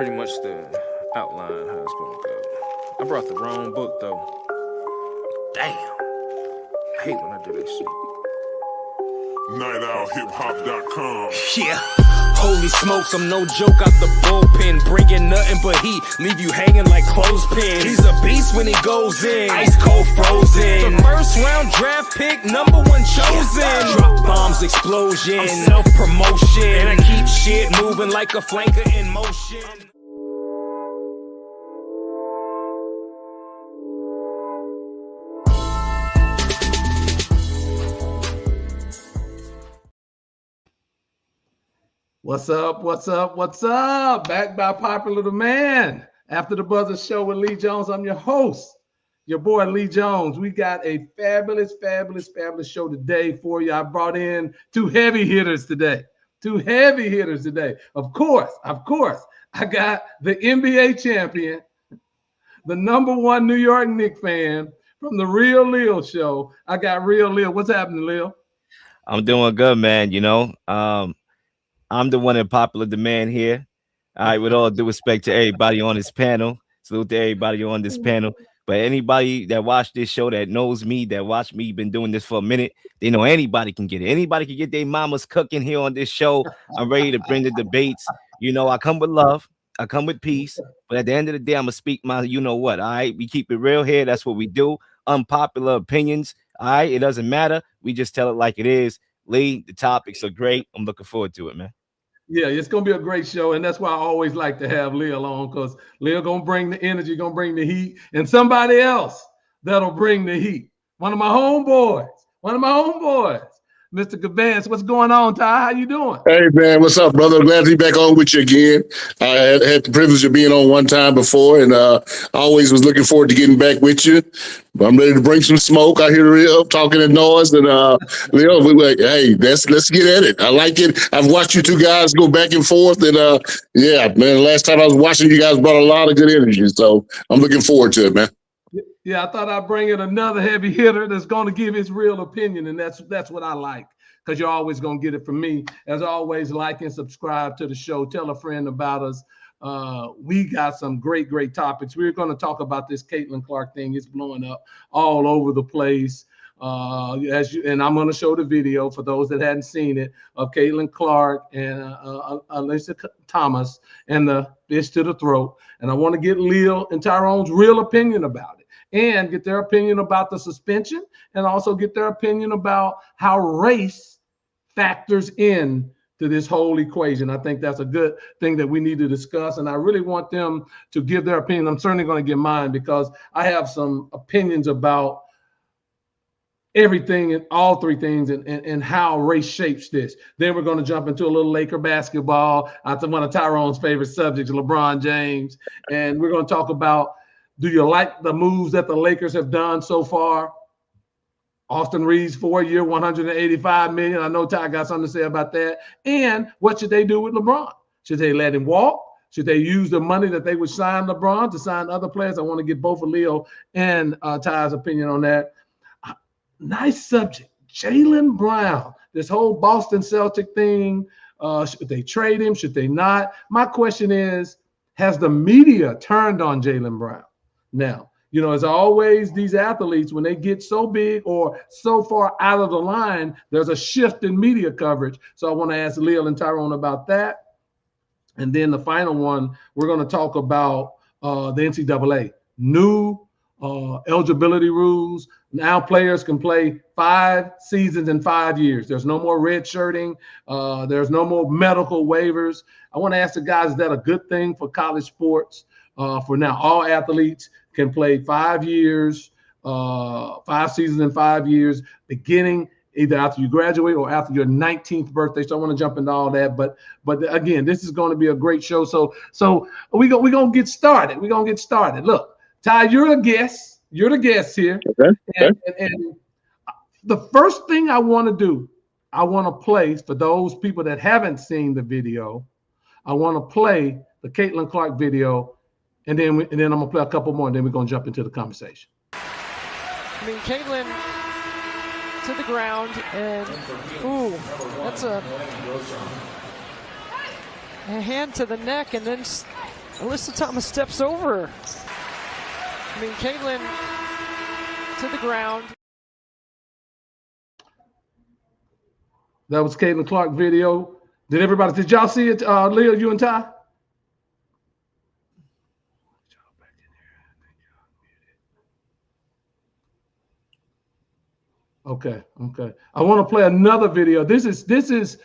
pretty much the outline how it's gonna go. I brought the wrong book though. Damn. I hate when I do that shit. NightOutHipHop.com. Yeah. Holy smokes, I'm no joke out the bullpen. Bringing nothing but heat, leave you hanging like clothespins. He's a beast when he goes in, ice cold frozen. The first round draft pick, #1 chosen. Drop bombs, explosion, self-promotion. And I keep shit moving like a flanker in motion. What's up? What's up? What's up? Back by popular demand. After the Buzzer Show with Lee Jones, I'm your host, your boy Lee Jones. We got a fabulous show today for you. I brought in two heavy hitters today. Of course, I got the NBA champion, the #1 New York Knicks fan from the Real Leel show. I got Real Leel. What's happening, Leel? I'm doing good, man. I'm the one in popular demand here. All right, with all due respect to everybody on this panel, salute to everybody on this panel. But anybody that watched this show, that knows me, that watched me, been doing this for a minute, they know anybody can get it. Anybody can get their mamas cooking here on this show. I'm ready to bring the debates. I come with love. I come with peace. But at the end of the day, I'm going to speak my you-know-what, all right? We keep it real here. That's what we do. Unpopular opinions, all right? It doesn't matter. We just tell it like it is. Lee, the topics are great. I'm looking forward to it, man. Yeah, it's going to be a great show, and that's why I always like to have Leel on, because Leel going to bring the energy, going to bring the heat, and somebody else that'll bring the heat. One of my homeboys, Mr. Gavance. What's going on, Ty? How you doing? Hey, man, what's up, brother? Glad to be back on with you again. I had the privilege of being on one time before, and I always was looking forward to getting back with you. But I'm ready to bring some smoke. I hear Leel talking and noise, and Leel, we're like, hey, let's get at it. I like it. I've watched you two guys go back and forth, and yeah, man, last time I was watching, you guys brought a lot of good energy, so I'm looking forward to it, man. Yeah, I thought I'd bring in another heavy hitter that's going to give his real opinion, and that's what I like, because you're always going to get it from me. As always, like and subscribe to the show. Tell a friend about us. We got some great topics. We're going to talk about this Caitlyn Clark thing. It's blowing up all over the place. And I'm going to show the video for those that hadn't seen it of Caitlyn Clark and Alyssa Thomas and the fish to the throat. And I want to get Leel and Tyrone's real opinion about it, and get their opinion about the suspension, and also get their opinion about how race factors in to this whole equation. I think that's a good thing that we need to discuss, and I really want them to give their opinion. I'm certainly going to give mine, because I have some opinions about everything and all three things, and how race shapes this. Then we're going to jump into a little Laker basketball. One of Tyrone's favorite subjects, LeBron James, and we're going to talk about, do you like the moves that the Lakers have done so far? Austin Reeves, 4-year, $185 million. I know Ty got something to say about that. And what should they do with LeBron? Should they let him walk? Should they use the money that they would sign LeBron to sign other players? I want to get both of Leel and Ty's opinion on that. Nice subject. Jaylen Brown, this whole Boston Celtic thing. Should they trade him? Should they not? My question is, has the media turned on Jaylen Brown? Now, as always, these athletes, when they get so big or so far out of the line, there's a shift in media coverage. So I want to ask Leel and Tyrone about that. And then the final one, we're going to talk about the NCAA. New eligibility rules. Now players can play 5 seasons in 5 years. There's no more red shirting. There's no more medical waivers. I want to ask the guys, is that a good thing for college sports? For now, all athletes can play 5 years, 5 seasons in 5 years, beginning either after you graduate or after your 19th birthday. So I want to jump into all that. But again, this is going to be a great show. So we're going to get started. We're going to get started. Look, Ty, you're a guest. You're the guest here. Okay. And the first thing I want to do, I want to play, for those people that haven't seen the video, I want to play the Caitlyn Clark video, and then I'm going to play a couple more, and then we're going to jump into the conversation. I mean, Caitlyn to the ground, and ooh, that's a hand to the neck, and then Alyssa Thomas steps over. I mean, Caitlyn to the ground. That was Caitlyn Clark video. Did y'all see it, Leel, you and Ty? Okay. I want to play another video. This is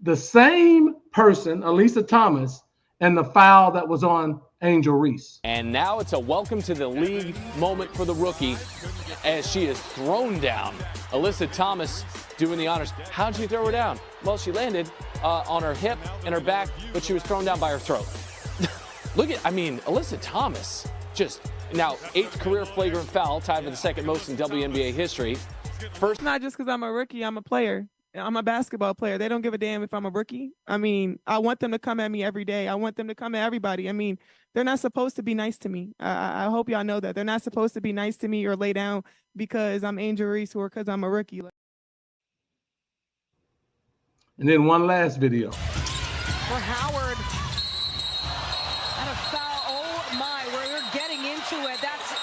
the same person, Alyssa Thomas, and the foul that was on Angel Reese. And now it's a welcome to the league moment for the rookie as she is thrown down. Alyssa Thomas doing the honors. How'd you throw her down? Well, she landed on her hip and her back, but she was thrown down by her throat. Alyssa Thomas just now 8th career flagrant foul, tied for the 2nd most in WNBA history. First, not just because I'm a rookie, I'm a player. I'm a basketball player. They don't give a damn if I'm a rookie. I mean, I want them to come at me every day. I want them to come at everybody. I mean, they're not supposed to be nice to me. I hope y'all know that. They're not supposed to be nice to me or lay down because I'm Angel Reese or because I'm a rookie. And then one last video. For Howard. And a foul. Oh my, where they're getting into it. That's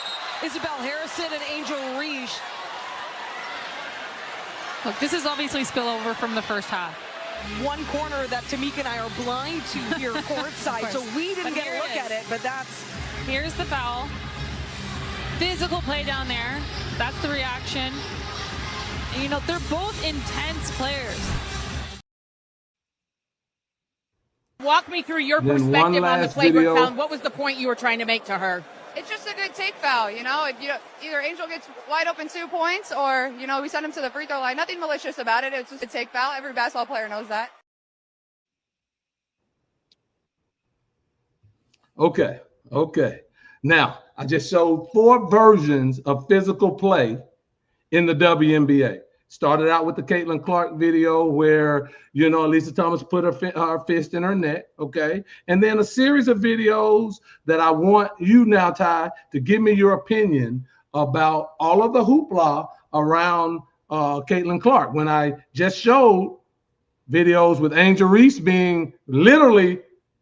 Isabel Harrison and Angel Reese. Look, this is obviously spillover from the first half. One corner that Tamika and I are blind to here courtside, so we didn't get a look at it, but that's... Here's the foul. Physical play down there. That's the reaction. And, you know, they're both intense players. Walk me through your perspective on the flagrant foul. What was the point you were trying to make to her? It's just a good take foul, you know. Either Angel gets wide open 2 points or, you know, we send him to the free throw line. Nothing malicious about it. It's just a take foul. Every basketball player knows that. Okay. Now, I just showed 4 versions of physical play in the WNBA. Started out with the Caitlyn Clark video where, you know, Alyssa Thomas put her fist in her neck, okay? And then a series of videos that I want you now, Ty, to give me your opinion about all of the hoopla around Caitlyn Clark. When I just showed videos with Angel Reese being literally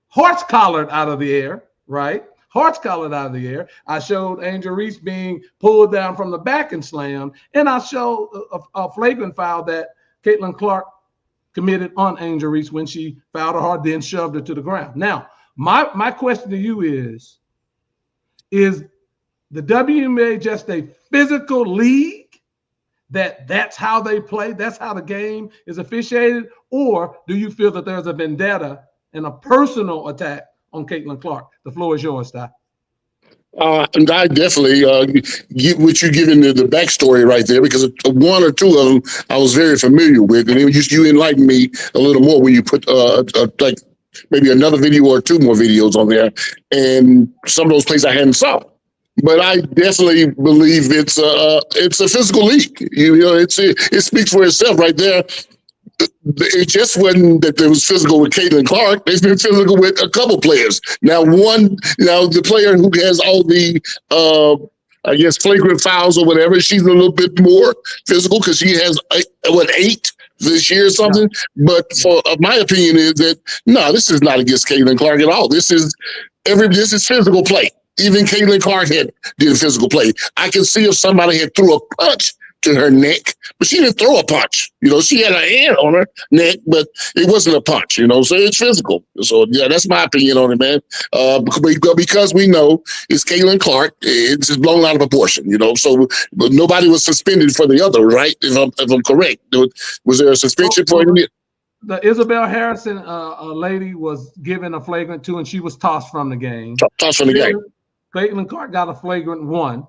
horse-collared out of the air, right? Horse-collared out of the air. I showed Angel Reese being pulled down from the back and slammed, and I showed a flagrant foul that Caitlyn Clark committed on Angel Reese when she fouled her hard, then shoved her to the ground. Now, my question to you is the WNBA just a physical league that's how they play, that's how the game is officiated, or do you feel that there's a vendetta and a personal attack on Caitlyn Clark? The floor is yours, Ty. And I definitely get what you giving the backstory right there, because 1 or 2 of them I was very familiar with, and you enlightened me a little more when you put like maybe another video or 2 more videos on there, and some of those plays I hadn't saw. But I definitely believe it's a physical league. You know, it speaks for itself right there. It just wasn't that there was physical with Caitlyn Clark. It's been physical with a couple players. Now, the player who has all the, I guess, flagrant fouls or whatever, she's a little bit more physical because she has, 8 this year or something. Yeah. But for my opinion is that, no, this is not against Caitlyn Clark at all. This is physical play. Even Caitlyn Clark did physical play. I can see if somebody had threw a punch to her neck, but she didn't throw a punch. You know, she had a hand on her neck, but it wasn't a punch, you know, so it's physical. So, yeah, that's my opinion on it, man. Because we know it's Caitlyn Clark, it's just blown out of proportion, you know, so but nobody was suspended for the other, right? If I'm correct. Was there a suspension for it? The Isabel Harrison lady was given a flagrant 2, and she was tossed from the game. Tossed from the game. Caitlyn Clark got a flagrant 1.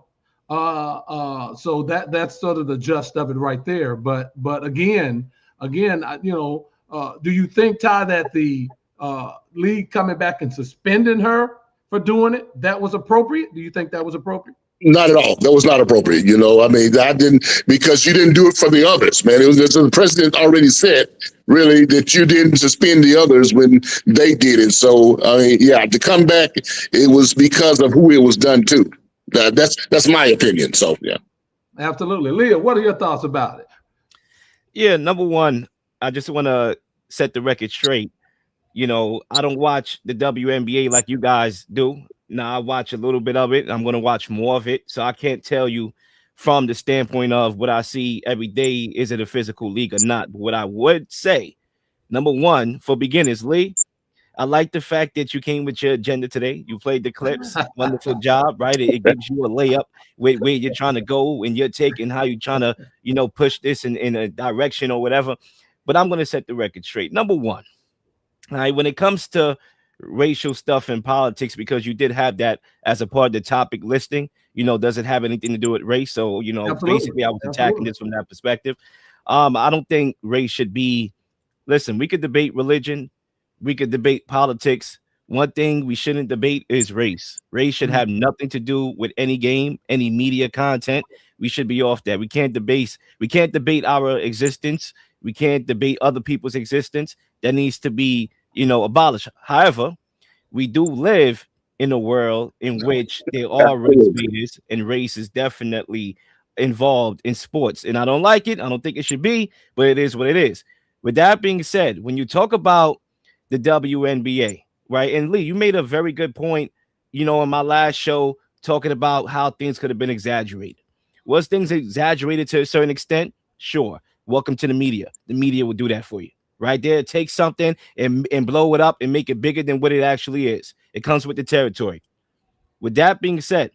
So that's sort of the gist of it right there. But again, you know, do you think, Ty, that the league coming back and suspending her for doing it, that was appropriate? Do you think that was appropriate? Not at all. That was not appropriate. You know, I mean, I didn't, because you didn't do it for the others, man. It was just, the president already said, really, that you didn't suspend the others when they did it. So, I mean, yeah, to come back, it was because of who it was done to. That's my opinion. So, yeah. Absolutely. Leel, what are your thoughts about it? Yeah, number one, I just want to set the record straight. You know, I don't watch the WNBA like you guys do. Now I watch a little bit of it. I'm going to watch more of it. So I can't tell you from the standpoint of what I see every day, is it a physical league or not? But what I would say, number one, for beginners, Lee, I like the fact that you came with your agenda today. You played the clips. Wonderful job, right? It gives you a layup where you're trying to go and you're taking how you're trying to, push this in a direction or whatever. But I'm going to set the record straight. Number one, all right, when it comes to racial stuff in politics, because you did have that as a part of the topic listing, does it have anything to do with race? So, basically I was attacking this from that perspective. I don't think race should be, listen, we could debate religion, we could debate politics. One thing we shouldn't debate is race. Race should have nothing to do with any game, any media content. We should be off that. We can't debate our existence. We can't debate other people's existence. That needs to be, abolished. However, we do live in a world in which there are race baiters, and race is definitely involved in sports. And I don't like it. I don't think it should be, but it is what it is. With that being said, when you talk about the WNBA, right? And Lee, you made a very good point, in my last show, talking about how things could have been exaggerated. Was things exaggerated to a certain extent? Sure. Welcome to the media. The media will do that for you. Right there, take something and blow it up and make it bigger than what it actually is. It comes with the territory. With that being said,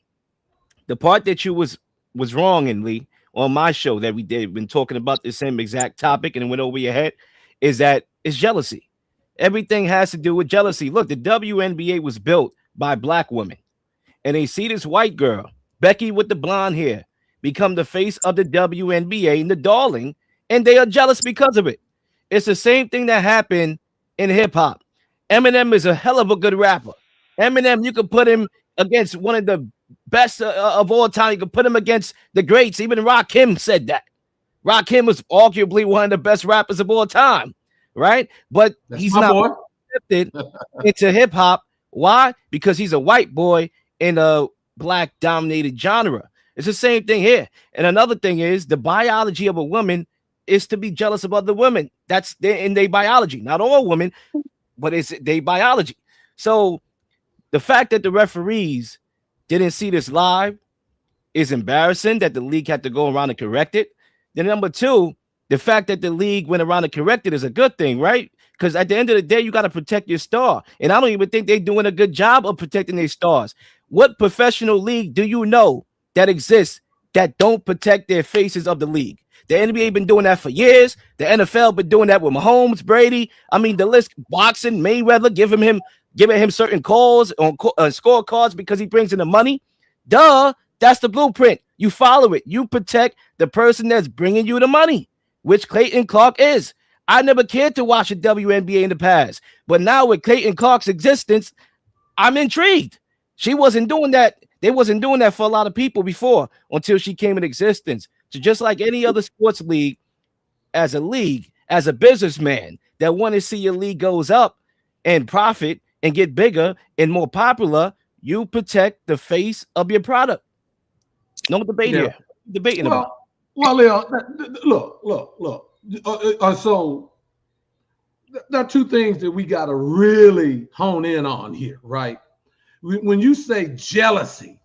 the part that you was wrong in, Lee, on my show that we did, been talking about the same exact topic and it went over your head, is that it's jealousy. Everything has to do with jealousy. Look, the WNBA was built by black women, and they see this white girl, Becky with the blonde hair, become the face of the WNBA and the darling, and they are jealous because of it. It's the same thing that happened in hip hop. Eminem is a hell of a good rapper. Eminem, you could put him against one of the best of all time. You could put him against the greats. Even Rakim said that. Rakim was arguably one of the best rappers of all time, right? But he's not accepted into hip hop. Why? Because he's a white boy in a black dominated genre. It's the same thing here. And another thing is the biology of a woman is to be jealous of other women. That's in their biology. Not all women, but it's their biology. So the fact that the referees didn't see this live is embarrassing, that the league had to go around and correct it. Then number two, the fact that the league went around and corrected is a good thing, right? Because at the end of the day, you got to protect your star. And I don't even think they're doing a good job of protecting their stars. What professional league do you know that exists that don't protect their faces of the league? The NBA been doing that for years. The NFL been doing that with Mahomes, Brady. I mean, the list, boxing, Mayweather, giving him certain calls on scorecards because he brings in the money. Duh, that's the blueprint. You follow it. You protect the person that's bringing you the money, which Caitlyn Clark is. I never cared to watch the WNBA in the past, but now with Caitlyn Clark's existence, I'm intrigued. She wasn't doing that. They wasn't doing that for a lot of people before until she came in existence. So just like any other sports league, as a businessman that want to see your league goes up and profit and get bigger and more popular, you protect the face of your product. No debate here. Debating about. Well, Leel, look. So there are two things that we got to really hone in on here, right? When you say jealousy,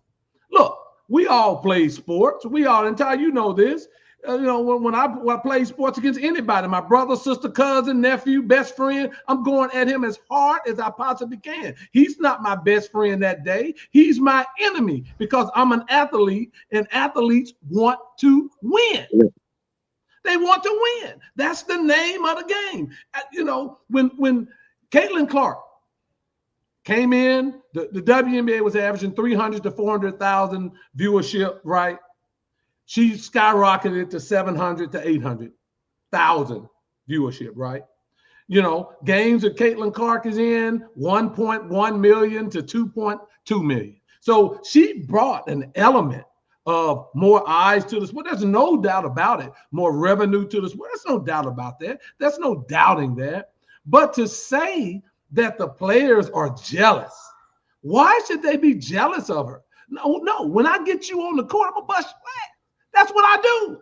look, we all play sports. We all you know this. When I play sports against anybody, my brother, sister, cousin, nephew, best friend, I'm going at him as hard as I possibly can. He's not my best friend that day. He's my enemy because I'm an athlete, and athletes want to win. They want to win. That's the name of the game. When Caitlyn Clark came in, the WNBA was averaging 300 to 400,000 viewership, right? She skyrocketed to 700 to 800,000 viewership, right? Games that Caitlyn Clark is in, 1.1 million to 2.2 million. So she brought an element of more eyes to the sport. There's no doubt about it. More revenue to the sport. There's no doubt about that. There's no doubting that. But to say that the players are jealous, why should they be jealous of her? No. When I get you on the court, I'm gonna bust your ass. That's what I do.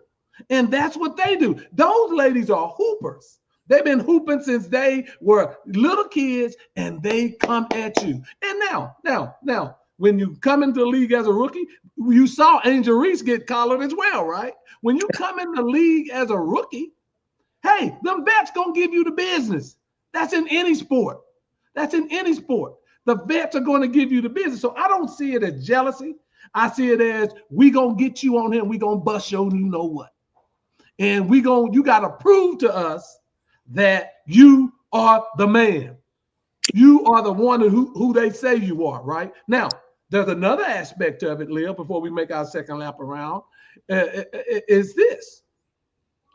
And that's what they do. Those ladies are hoopers. They've been hooping since they were little kids, and they come at you. And now, when you come into the league as a rookie, you saw Angel Reese get collared as well, right? When you come in the league as a rookie, hey, them vets gonna give you the business. That's in any sport. That's in any sport. The vets are going to give you the business. So I don't see it as jealousy. I see it as we gonna get you on him. We gonna bust your you know what. And you gotta prove to us that you are the man. You are the one who they say you are, right? Now, there's another aspect of it, Leel, before we make our second lap around, is this.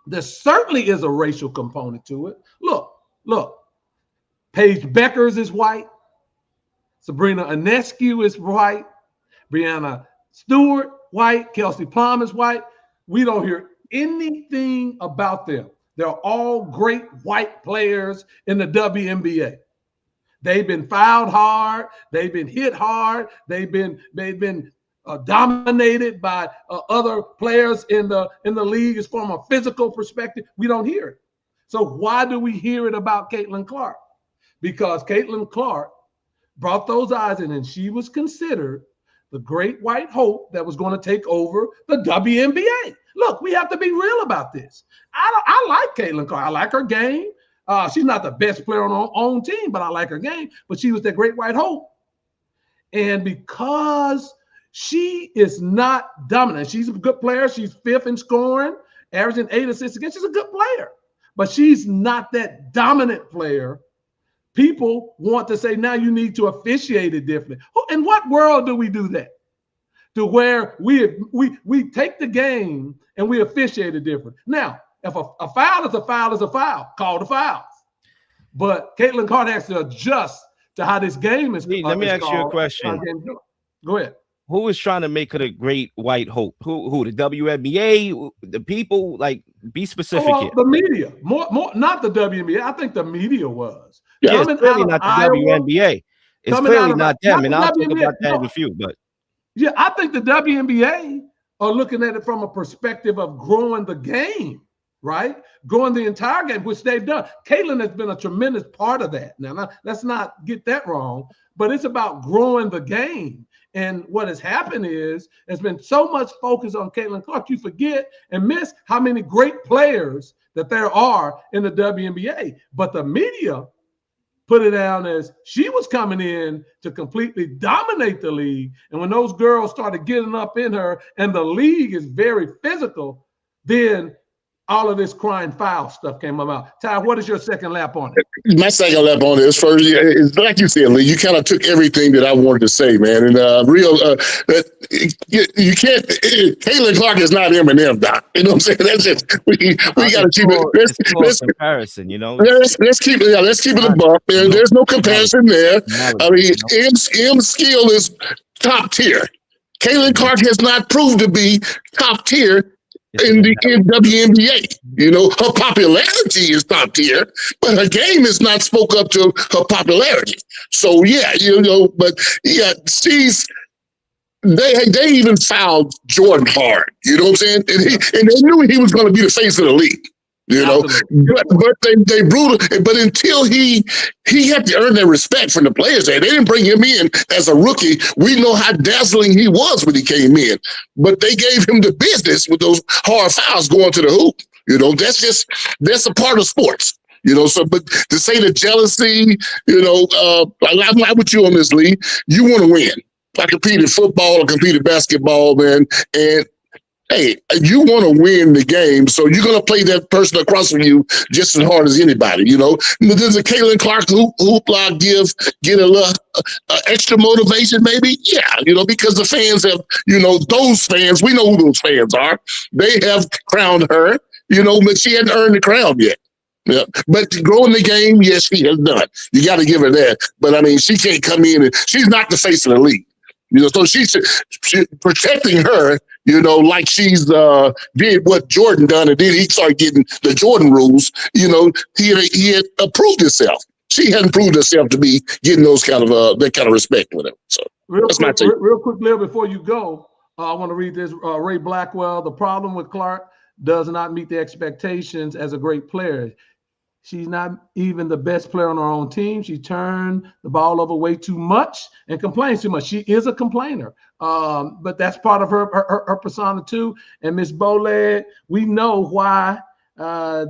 There certainly is a racial component to it. Look. Paige Beckers is white. Sabrina Ionescu is white. Breanna Stewart, white. Kelsey Plum is white. We don't hear anything about them. They're all great white players in the WNBA. They've been fouled hard. They've been hit hard. They've been dominated by other players in the league as from a physical perspective. We don't hear it. So why do we hear it about Caitlyn Clark? Because Caitlyn Clark brought those eyes in, and she was considered the great white hope that was going to take over the WNBA. Look, we have to be real about this. I like Caitlyn Clark. I like her game. She's not the best player on her own team, but I like her game. But she was the great white hope. And because she is not dominant, she's a good player. She's fifth in scoring, averaging 8 assists a game. She's a good player. But she's not that dominant player. People want to say, now you need to officiate it differently. In what world do we do that? To where we take the game and we officiate it different. Now, if a foul is a foul is a foul, call the fouls. But Caitlyn Clark has to adjust to how this game is. Let me ask you a question. Go ahead. Who is trying to make her the great white hope? Who? The WNBA? The people? Like, be specific here. The media, more, not the WNBA. I think the media was. Yeah, it's clearly not the WNBA. It's clearly not them, and I'll talk about that in a few. But yeah, I think the WNBA are looking at it from a perspective of growing the game, right? Growing the entire game, which they've done. Caitlyn has been a tremendous part of that. Now, let's not get that wrong, but it's about growing the game. And what has happened is there's been so much focus on Caitlyn Clark, you forget and miss how many great players that there are in the WNBA. But the media put it down as she was coming in to completely dominate the league. And when those girls started getting up in her and the league is very physical, then all of this crying foul stuff came about. Ty, what is your second lap on it? My second lap on this first, it's like you said, Lee, you kind of took everything that I wanted to say, man. And you can't. Caitlyn Clark is not Eminem, Doc. You know what I'm saying? That's just we got to keep it. Let's comparison, you know. Let's keep it a buck. There's no comparison there. I mean, M's skill is top tier. Caitlyn Clark has not proved to be top tier in the WNBA. You know, her popularity is top tier, but her game is not spoke up to her popularity. So yeah, you know, but yeah, they even fouled Jordan hard. You know what I'm saying? And they knew he was going to be the face of the league. You know, but they brutal. But until he had to earn their respect from the players. They didn't bring him in as a rookie. We know how dazzling he was when he came in, but they gave him the business with those hard fouls going to the hoop. You know, that's a part of sports. You know, so but to say the jealousy, you know, I'm with you on this, Lee. You want to win. I competed football, I competed basketball, man, and hey, you want to win the game, so you're going to play that person across from you just as hard as anybody, you know. Does a Caitlyn Clark hoopla get a little extra motivation, maybe? Yeah, you know, because the fans have, you know, those fans, we know who those fans are. They have crowned her, you know, but she hadn't earned the crown yet. Yeah, but growing the game, yes, she has done. You got to give her that. But, I mean, she can't come in and she's not the face of the league. You know, so she's protecting her, you know, like she's did what Jordan done, and then he started getting the Jordan rules. You know, he had proved himself. She hadn't proved herself to be getting those kind of that kind of respect with him. So real quick, Leel, before you go, I want to read this. Ray Blackwell. The problem with Clark does not meet the expectations as a great player. She's not even the best player on her own team. She turned the ball over way too much and complains too much. She is a complainer, but that's part of her persona too. And Miss Boled, we know why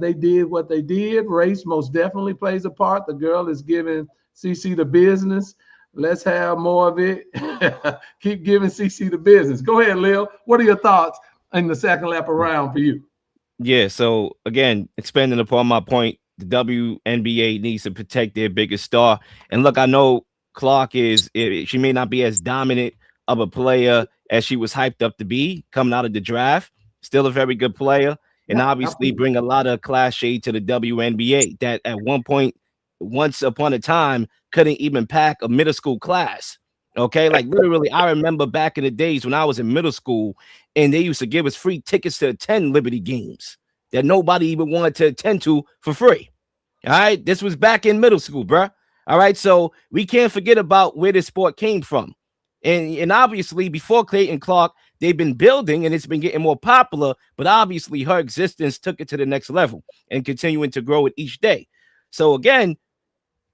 they did what they did. Race most definitely plays a part. The girl is giving CC the business. Let's have more of it. Keep giving CC the business. Go ahead, Leel. What are your thoughts in the second lap around for you? Yeah, so again, expanding upon my point, the WNBA needs to protect their biggest star. And look, I know Clark she may not be as dominant of a player as she was hyped up to be coming out of the draft. Still a very good player, and obviously bring a lot of class shade to the WNBA that at one point, once upon a time, couldn't even pack a middle school class. Okay, like literally, I remember back in the days when I was in middle school, and they used to give us free tickets to attend Liberty games that nobody even wanted to attend to for free. All right, this was back in middle school, bruh. All right, so we can't forget about where this sport came from. And obviously, before Caitlyn Clark, they've been building and it's been getting more popular, but obviously her existence took it to the next level and continuing to grow it each day. So again,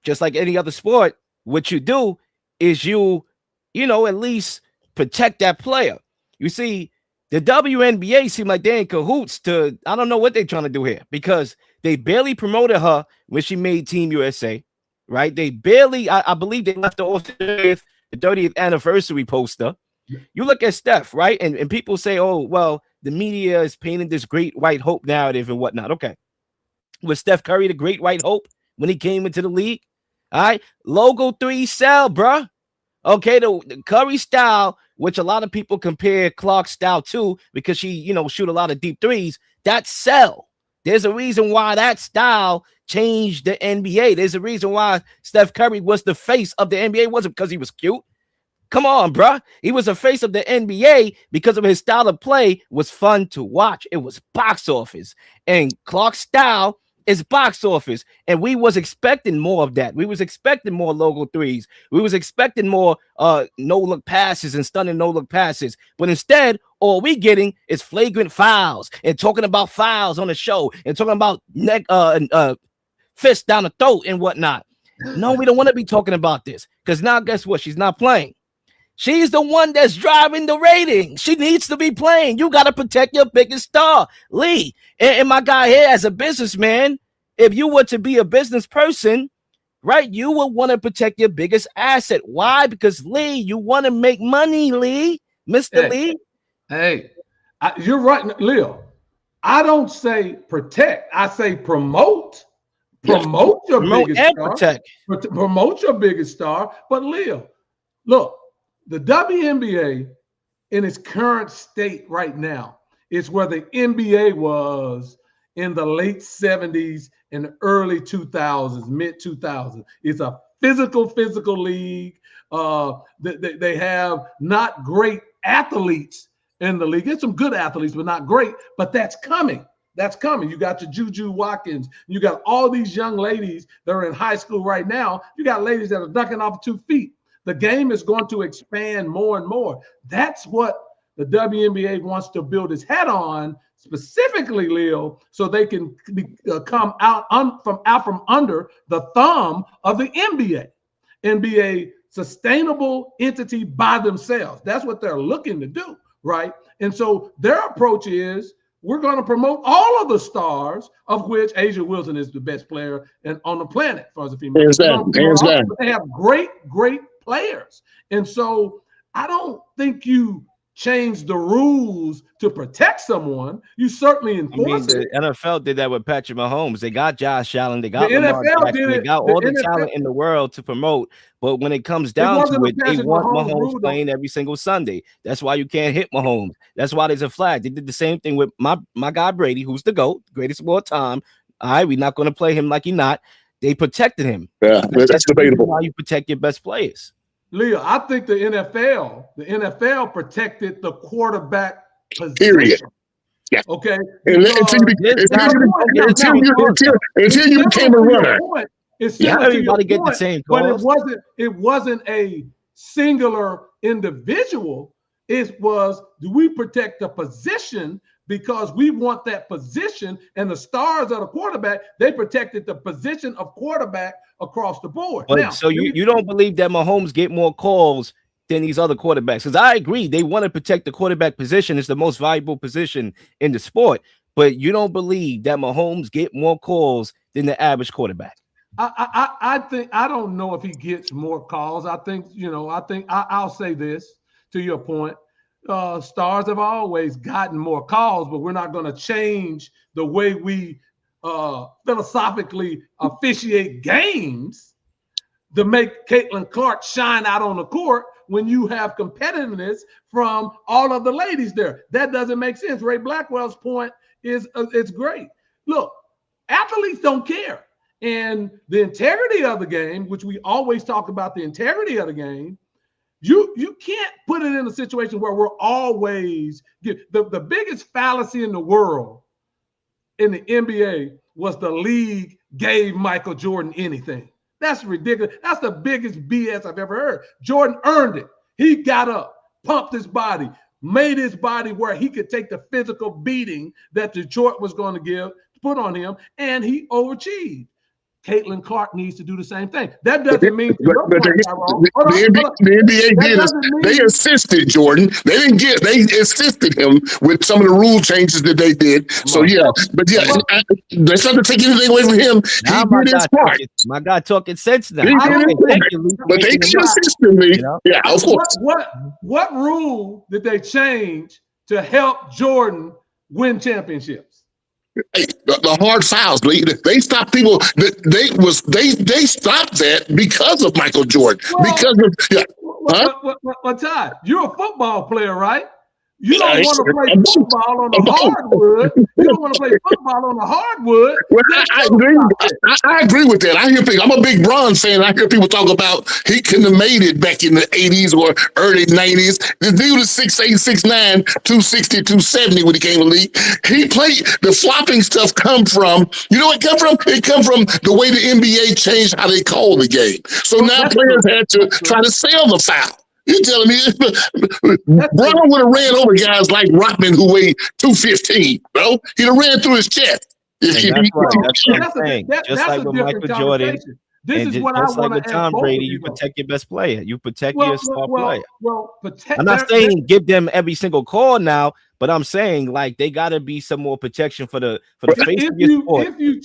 just like any other sport, what you do is you at least protect that player. You see, the WNBA seem like they're in cahoots to, I don't know what they're trying to do here, because they barely promoted her when she made Team USA, right? They barely, I believe they left her off the 30th anniversary poster. You look at Steph, right? And people say, oh, well, the media is painting this great white hope narrative and whatnot. Okay. Was Steph Curry the great white hope when he came into the league? All right. Logo 3 sell, bruh. Okay, the Curry style, which a lot of people compare Clark's style to because she, shoot a lot of deep threes, that sell. There's a reason why that style changed the NBA. There's a reason why Steph Curry was the face of the NBA. It wasn't because he was cute. Come on, bruh. He was the face of the NBA because of his style of play was fun to watch. It was box office. And Clark's style is box office, and we was expecting more of that. We was expecting more logo threes. We was expecting more no-look passes and stunning no-look passes. But instead, all we getting is flagrant fouls and talking about fouls on the show and talking about fists down the throat and whatnot. No, we don't want to be talking about this because now guess what? She's not playing. She's the one that's driving the rating. She needs to be playing. You got to protect your biggest star. Lee, and my guy here as a businessman, if you were to be a business person, right, you would want to protect your biggest asset. Why? Because, Lee, you want to make money, Lee. Mr. Lee. Hey, you're right, Leel. I don't say protect. I say promote. Promote your biggest star. Protect. Promote your biggest star. But, Leel, look. The WNBA in its current state right now is where the NBA was in the late 70s and early 2000s, mid 2000s. It's a physical league. They have not great athletes in the league. There's some good athletes, but not great. But that's coming. That's coming. You got your Juju Watkins. You got all these young ladies that are in high school right now. You got ladies that are ducking off 2 feet. The game is going to expand more and more. That's what the WNBA wants to build its head on, specifically, Leel, so they can come out from under the thumb of the NBA and be a sustainable entity by themselves. That's what they're looking to do, right? And so their approach is we're going to promote all of the stars, of which Asia Wilson is the best player on the planet as a female. Hands down. They have great players. And so I don't think you change the rules to protect someone. You certainly enforce it. The NFL did that with Patrick Mahomes. They got Josh Allen. They got Lamar Jackson. They got all the talent in the world to promote. But when it comes down to it, they want Mahomes playing every single Sunday. That's why you can't hit Mahomes. That's why there's a flag. They did the same thing with my guy Brady, who's the GOAT, greatest of all time. All right, we're not going to play him like he's not. They protected him. Yeah, that's debatable. Why you protect your best players. Leo, I think the NFL protected the quarterback position. Period. Yeah. Okay. Until you became a runner. Everybody get the same calls. But it wasn't a singular individual. It was, do we protect the position because we want that position, and the stars of the quarterback, they protected the position of quarterback across the board. But Now, so you don't believe that Mahomes get more calls than these other quarterbacks? Because I agree, they want to protect the quarterback position. It's the most valuable position in the sport. But you don't believe that Mahomes get more calls than the average quarterback? I think, I don't know if he gets more calls. I think, I'll say this to your point. Stars have always gotten more calls, but we're not going to change the way we philosophically officiate games to make Caitlyn Clark shine out on the court when you have competitiveness from all of the ladies there. That doesn't make sense. Ray Blackwell's point is it's great. Look, athletes don't care. And the integrity of the game, which we always talk about, the integrity of the game, you can't put it in a situation where we're always the biggest fallacy in the world in the NBA was the league gave Michael Jordan anything. That's ridiculous. That's the biggest BS I've ever heard. Jordan earned it. He got up, pumped his body, made his body where he could take the physical beating that Detroit was going to put on him, and he overachieved. Caitlyn Clark needs to do the same thing. That doesn't mean the NBA did. They assisted Jordan. They didn't get. They assisted him with some of the rule changes that they did. So yeah, but yeah, that's not to take anything away from him. Now he did his part. My guy talking sense now. But they did assist me. You know? Yeah, of course. What rule did they change to help Jordan win championships? Hey, the hard fouls. They stopped people. They stopped that because of Michael Jordan. Ty, you're a football player, right? You don't want to play football on the hardwood. You don't want to play football on the hardwood. Well, I agree with that. I hear people. I'm a big Bron fan. I hear people talk about he couldn't have made it back in the 80s or early 90s. The dude is 6'8", 6'9", 260, 270 when he came to the league. He played the flopping stuff come from, you know what it come from? It come from the way the NBA changed how they call the game. So now players had to try to sell the foul. You're telling me Brown would have ran over guys like Rodman who weighed 215, bro? He'd have ran through his chest. That's what I'm saying. Just like with Michael Jordan, this is what I just like with Tom Brady, you protect your best player. You protect your star player. I'm not saying give them every single call now, but I'm saying like they got to be some more protection for the face of your sport. If you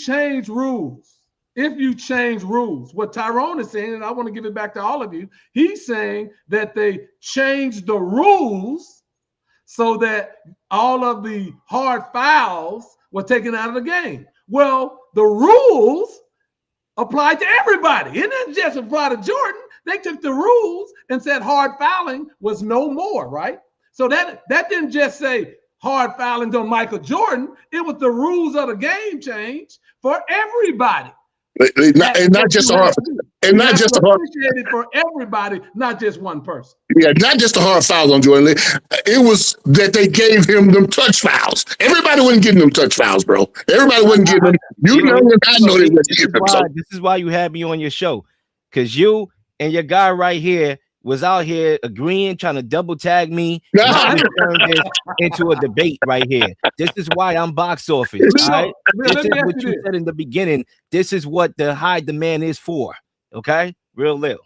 change rules, what Tyrone is saying, and I want to give it back to all of you, he's saying that they changed the rules so that all of the hard fouls were taken out of the game. Well, the rules apply to everybody. It didn't just apply to Jordan. They took the rules and said hard fouling was no more, right? So that didn't just say hard fouling on Michael Jordan. It was the rules of the game change for everybody. Not just hard, and not just hard. Appreciated for everybody, not just one person. Yeah, not just the hard fouls on Jordan. It was that they gave him them touch fouls. Everybody wasn't getting them touch fouls, bro. Everybody wasn't getting them. You know, and I know they wasn't getting them. This is why you had me on your show, because you and your guy right here was out here agreeing, trying to double tag me. Turned this into a debate right here. This is why I'm box office. Right? This is what you said in the beginning. This is what the high demand is for. Okay, real Leel.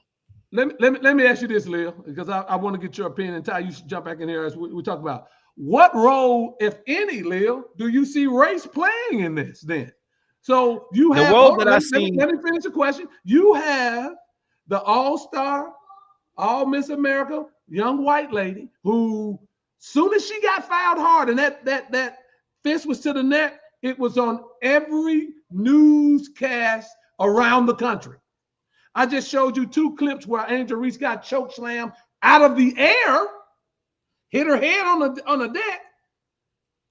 Let me ask you this, Leel, because I want to get your opinion. And Ty, you should jump back in here as we talk about what role, if any, Leel, do you see race playing in this? Then, so you have the role that I see. Let me finish the question. You have the all-star, all Miss America, young white lady who, soon as she got fouled hard and that fist was to the neck, it was on every newscast around the country. I just showed you two clips where Angel Reese got choke slammed out of the air, hit her head on the deck.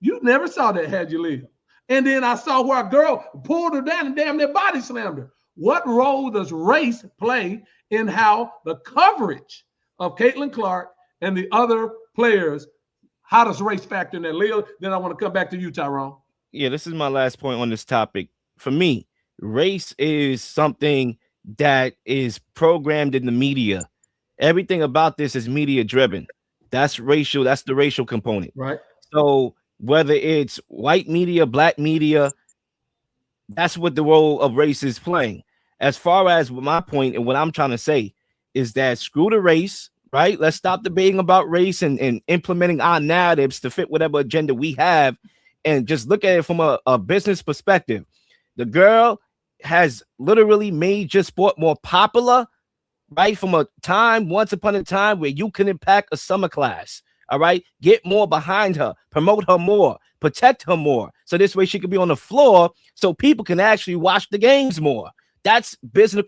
You never saw that, had you, Leel? And then I saw where a girl pulled her down and damn near body slammed her. What role does race play in how the coverage of Caitlyn Clark and the other players, how does race factor in that, Leel? Then I want to come back to you, Tyrone. Yeah, this is my last point on this topic. For me, race is something that is programmed in the media. Everything about this is media driven. That's racial. That's the racial component. Right. So whether it's white media, black media, that's what the role of race is playing. As far as my point and what I'm trying to say is that screw the race, right? Let's stop debating about race and implementing our narratives to fit whatever agenda we have, and just look at it from a business perspective. The girl has literally made your sport more popular, right? From a time, once upon a time, where you couldn't pack a summer class. All right, get more behind her, promote her more, protect her more, so this way she could be on the floor, so people can actually watch the games more. That's business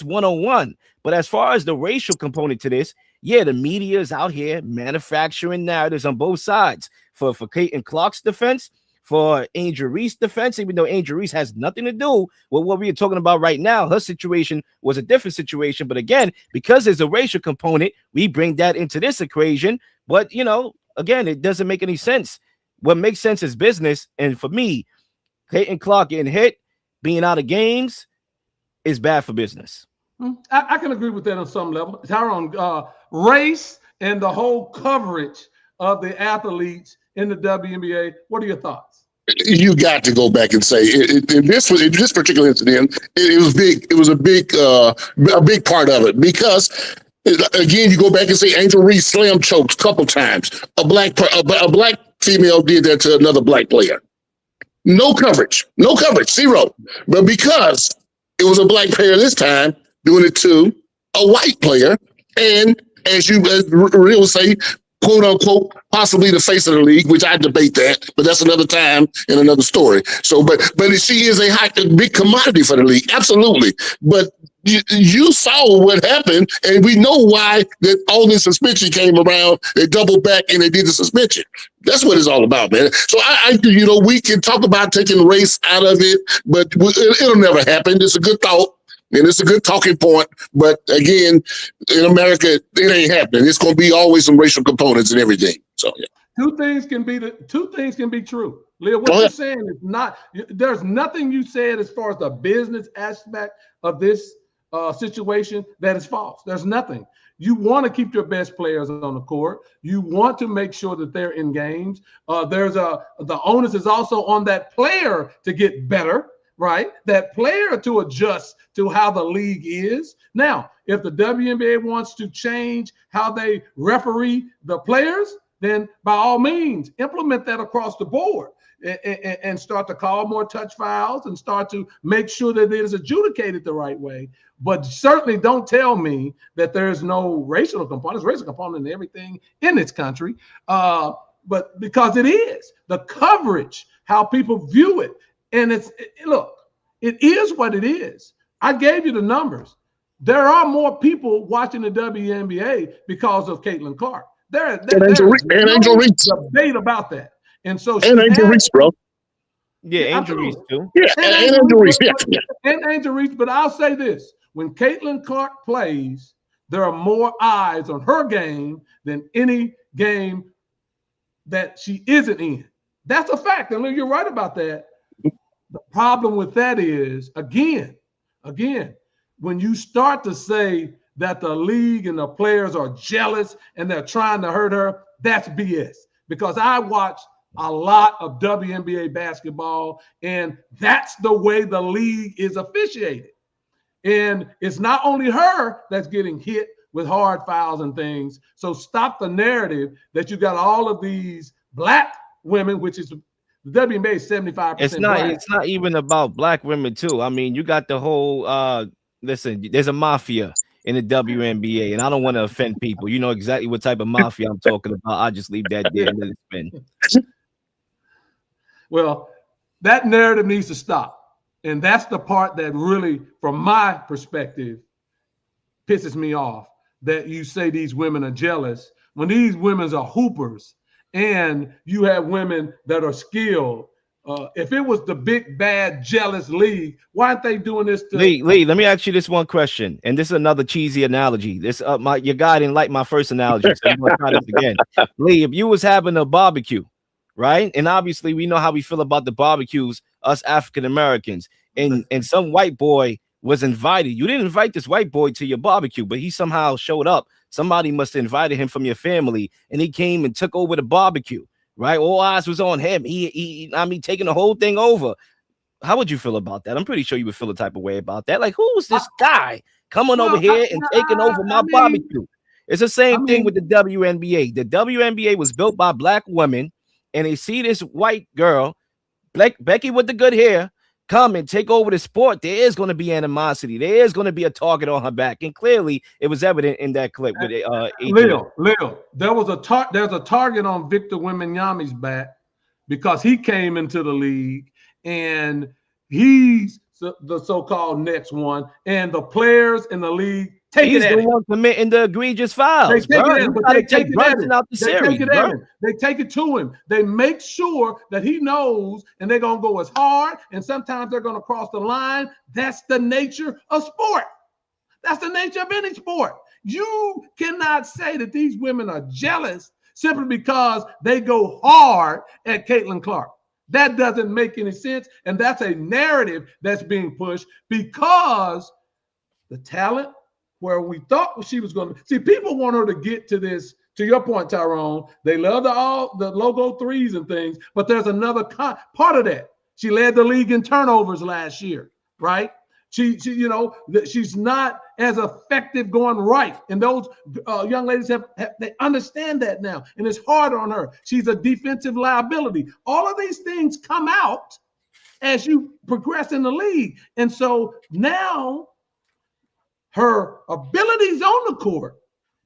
101. But as far as the racial component to this, yeah, the media is out here manufacturing narratives on both sides. For Caitlyn Clark's defense, for Angel Reese's defense, even though Angel Reese has nothing to do with what we are talking about right now. Her situation was a different situation. But again, because there's a racial component, we bring that into this equation. But, you know, again, it doesn't make any sense. What makes sense is business. And for me, Caitlyn Clark getting hit, being out of games is bad for business. I can agree with that on some level. Tyrone, race and the whole coverage of the athletes in the WNBA. What are your thoughts? You got to go back and say in this particular incident, it was big. It was a big part of it, because again, you go back and say Angel Reese slam chokes a couple times. A black female did that to another black player. No coverage, zero. But because it was a black player this time doing it to a white player, and as Leel say, quote unquote, possibly the face of the league, which I debate that, but that's another time and another story. So, but she is a big commodity for the league, absolutely. But you saw what happened, and we know why that all this suspension came around. They doubled back and they did the suspension. That's what it's all about, man. So we can talk about taking race out of it, but it'll never happen. It's a good thought. And it's a good talking point, but again, in America, it ain't happening. It's going to be always some racial components and everything. So, yeah. Two things can be true. Leel, what you're saying is not. There's nothing you said as far as the business aspect of this situation that is false. There's nothing. You want to keep your best players on the court. You want to make sure that they're in games. The onus is also on that player to get better. Right, that player to adjust to how the league is. Now, if the WNBA wants to change how they referee the players, then by all means, implement that across the board and start to call more touch fouls and start to make sure that it is adjudicated the right way. But certainly don't tell me that there's no racial component. There's racial component in everything in this country, but because it is. The coverage, how people view it. And look, it is what it is. I gave you the numbers. There are more people watching the WNBA because of Caitlyn Clark. There's Angel Reese debate about that. And so Angel Reese, bro. Yeah, Angel Reese too. Yeah, and Angel Reese. Yeah. And Angel Reese. But I'll say this: when Caitlyn Clark plays, there are more eyes on her game than any game that she isn't in. That's a fact. And you're right about that. The problem with that is, again, when you start to say that the league and the players are jealous and they're trying to hurt her, that's BS. Because I watch a lot of WNBA basketball, and that's the way the league is officiated. And it's not only her that's getting hit with hard fouls and things. So stop the narrative that you got all of these black women, which is the WNBA is 75%. It's not even about black women too. I mean, you got the whole listen, there's a mafia in the WNBA, and I don't want to offend people. You know exactly what type of mafia I'm talking about. I'll just leave that there and let it spin. Well, that narrative needs to stop. And that's the part that really, from my perspective, pisses me off, that you say these women are jealous when these women are hoopers. And you have women that are skilled. If it was the big, bad, jealous league, why aren't they doing this to Lee, let me ask you this one question. And this is another cheesy analogy. This your guy didn't like my first analogy, so I'm gonna try this again. Lee, if you was having a barbecue, right? And obviously we know how we feel about the barbecues, us African Americans, and some white boy was invited. You didn't invite this white boy to your barbecue, but he somehow showed up. Somebody must have invited him from your family, and he came and took over the barbecue, right? All eyes was on him. I mean, taking the whole thing over. How would you feel about that? I'm pretty sure you would feel a type of way about that. Like, who is this guy coming over here and taking over my barbecue? It's the same thing with the WNBA. The WNBA was built by black women, and they see this white girl, Becky with the good hair, come and take over the sport. There is going to be animosity. There is going to be a target on her back, and clearly it was evident in that clip with Leel, there's a target on Victor Wembanyama's back because he came into the league and he's the so-called next one, and the players in the league he's the one committing the egregious fouls. They take it to him. They make sure that he knows, and they're gonna go as hard, and sometimes they're gonna cross the line. That's the nature of sport. That's the nature of any sport. You cannot say that these women are jealous simply because they go hard at Caitlyn Clark. That doesn't make any sense, and that's a narrative that's being pushed because the talent where we thought she was going to see, people want her to get to this. To your point, Tyrone, they love the logo threes and things, but there's another part of that. She led the league in turnovers last year, right? She's not as effective going right, and those young ladies they understand that now, and it's hard on her. She's a defensive liability. All of these things come out as you progress in the league, and so now her abilities on the court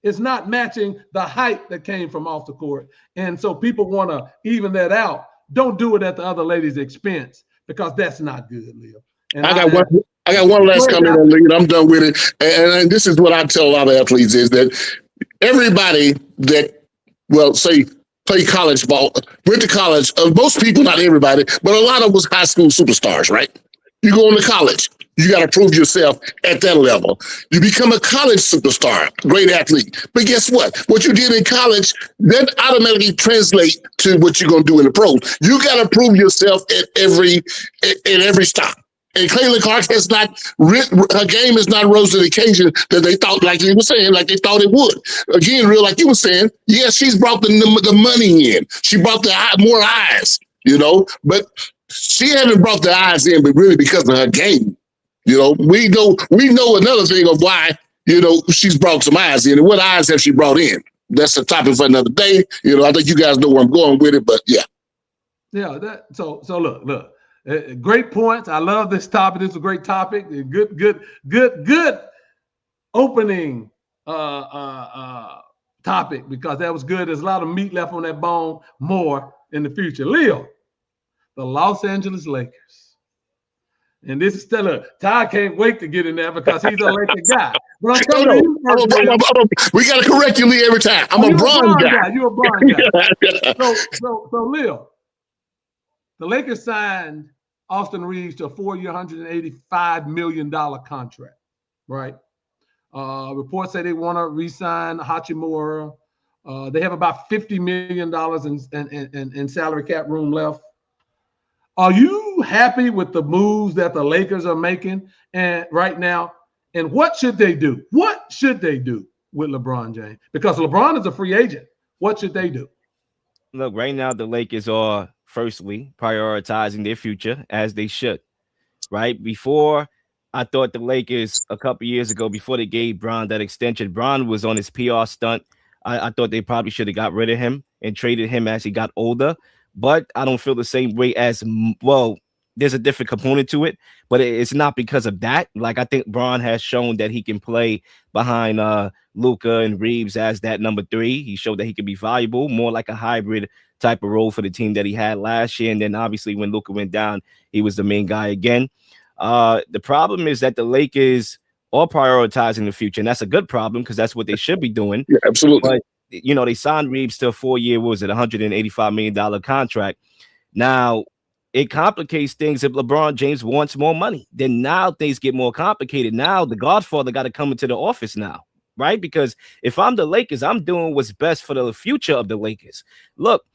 is not matching the height that came from off the court, and so people want to even that out. Don't do it at the other lady's expense because that's not good, Leel. And I got one last comment on Lee. I'm done with it. And this is what I tell a lot of athletes is that everybody that, say, play college ball, went to college, most people, not everybody, but a lot of us high school superstars, right? You go into college, you got to prove yourself at that level. You become a college superstar, great athlete. But guess what? What you did in college, that automatically translates to what you're going to do in the pros. You got to prove yourself at every stop. And Caitlyn Clark has not, her game is not rose to the occasion that they thought, like you were saying, like they thought it would. Again, real, like you were saying, yes, she's brought the money in. She brought the more eyes, but she hasn't brought the eyes in, but really because of her game. We know another thing of why, she's brought some eyes in. And what eyes have she brought in? That's a topic for another day. I think you guys know where I'm going with it, but yeah. Yeah, so look. Great points. I love this topic. This is a great topic. Good opening topic because that was good. There's a lot of meat left on that bone more in the future. Leel, the Los Angeles Lakers. And this is still Ty can't wait to get in there because he's a Laker guy. But I'm telling you, we got to correct you, Lee, every time. I'm a Bron guy. You're a Bron guy. So Leel, the Lakers signed Austin Reeves to a 4-year, $185 million contract, right? Reports say they want to re-sign Hachimura. They have about $50 million in salary cap room left. Are you happy with the moves that the Lakers are making right now? And what should they do? What should they do with LeBron James? Because LeBron is a free agent. What should they do? Look, right now the Lakers are firstly prioritizing their future as they should, right? Before, I thought the Lakers a couple years ago, before they gave Bron that extension, Bron was on his PR stunt. I thought they probably should have got rid of him and traded him as he got older, but I don't feel the same way as, well, there's a different component to it, but it's not because of that. Like, I think Bron has shown that he can play behind Luka and Reeves as that number 3. He showed that he could be valuable, more like a hybrid type of role for the team that he had last year. And then obviously when Luka went down, he was the main guy again. The problem is that the Lakers are prioritizing the future, and that's a good problem because that's what they should be doing. Yeah, absolutely. But, they signed Reeves to a 4-year, what was it, $185 million contract. Now, it complicates things if LeBron James wants more money. Then now things get more complicated. Now the Godfather got to come into the office now, right? Because if I'm the Lakers, I'm doing what's best for the future of the Lakers. Look,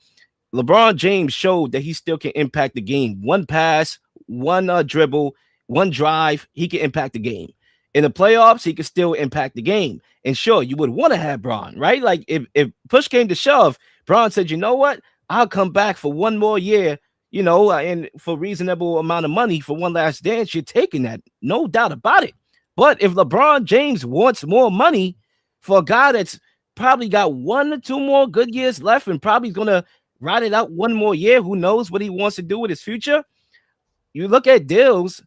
LeBron James showed that he still can impact the game. One pass, one dribble, one drive, he can impact the game. In the playoffs, he can still impact the game. And sure, you would want to have Bron, right? Like if push came to shove, Bron said, you know what? I'll come back for one more year, you know, and for reasonable amount of money for one last dance, you're taking that, no doubt about it. But if LeBron James wants more money for a guy that's probably got 1 or 2 more good years left and probably going to ride it out one more year, who knows what he wants to do with his future? You look at deals,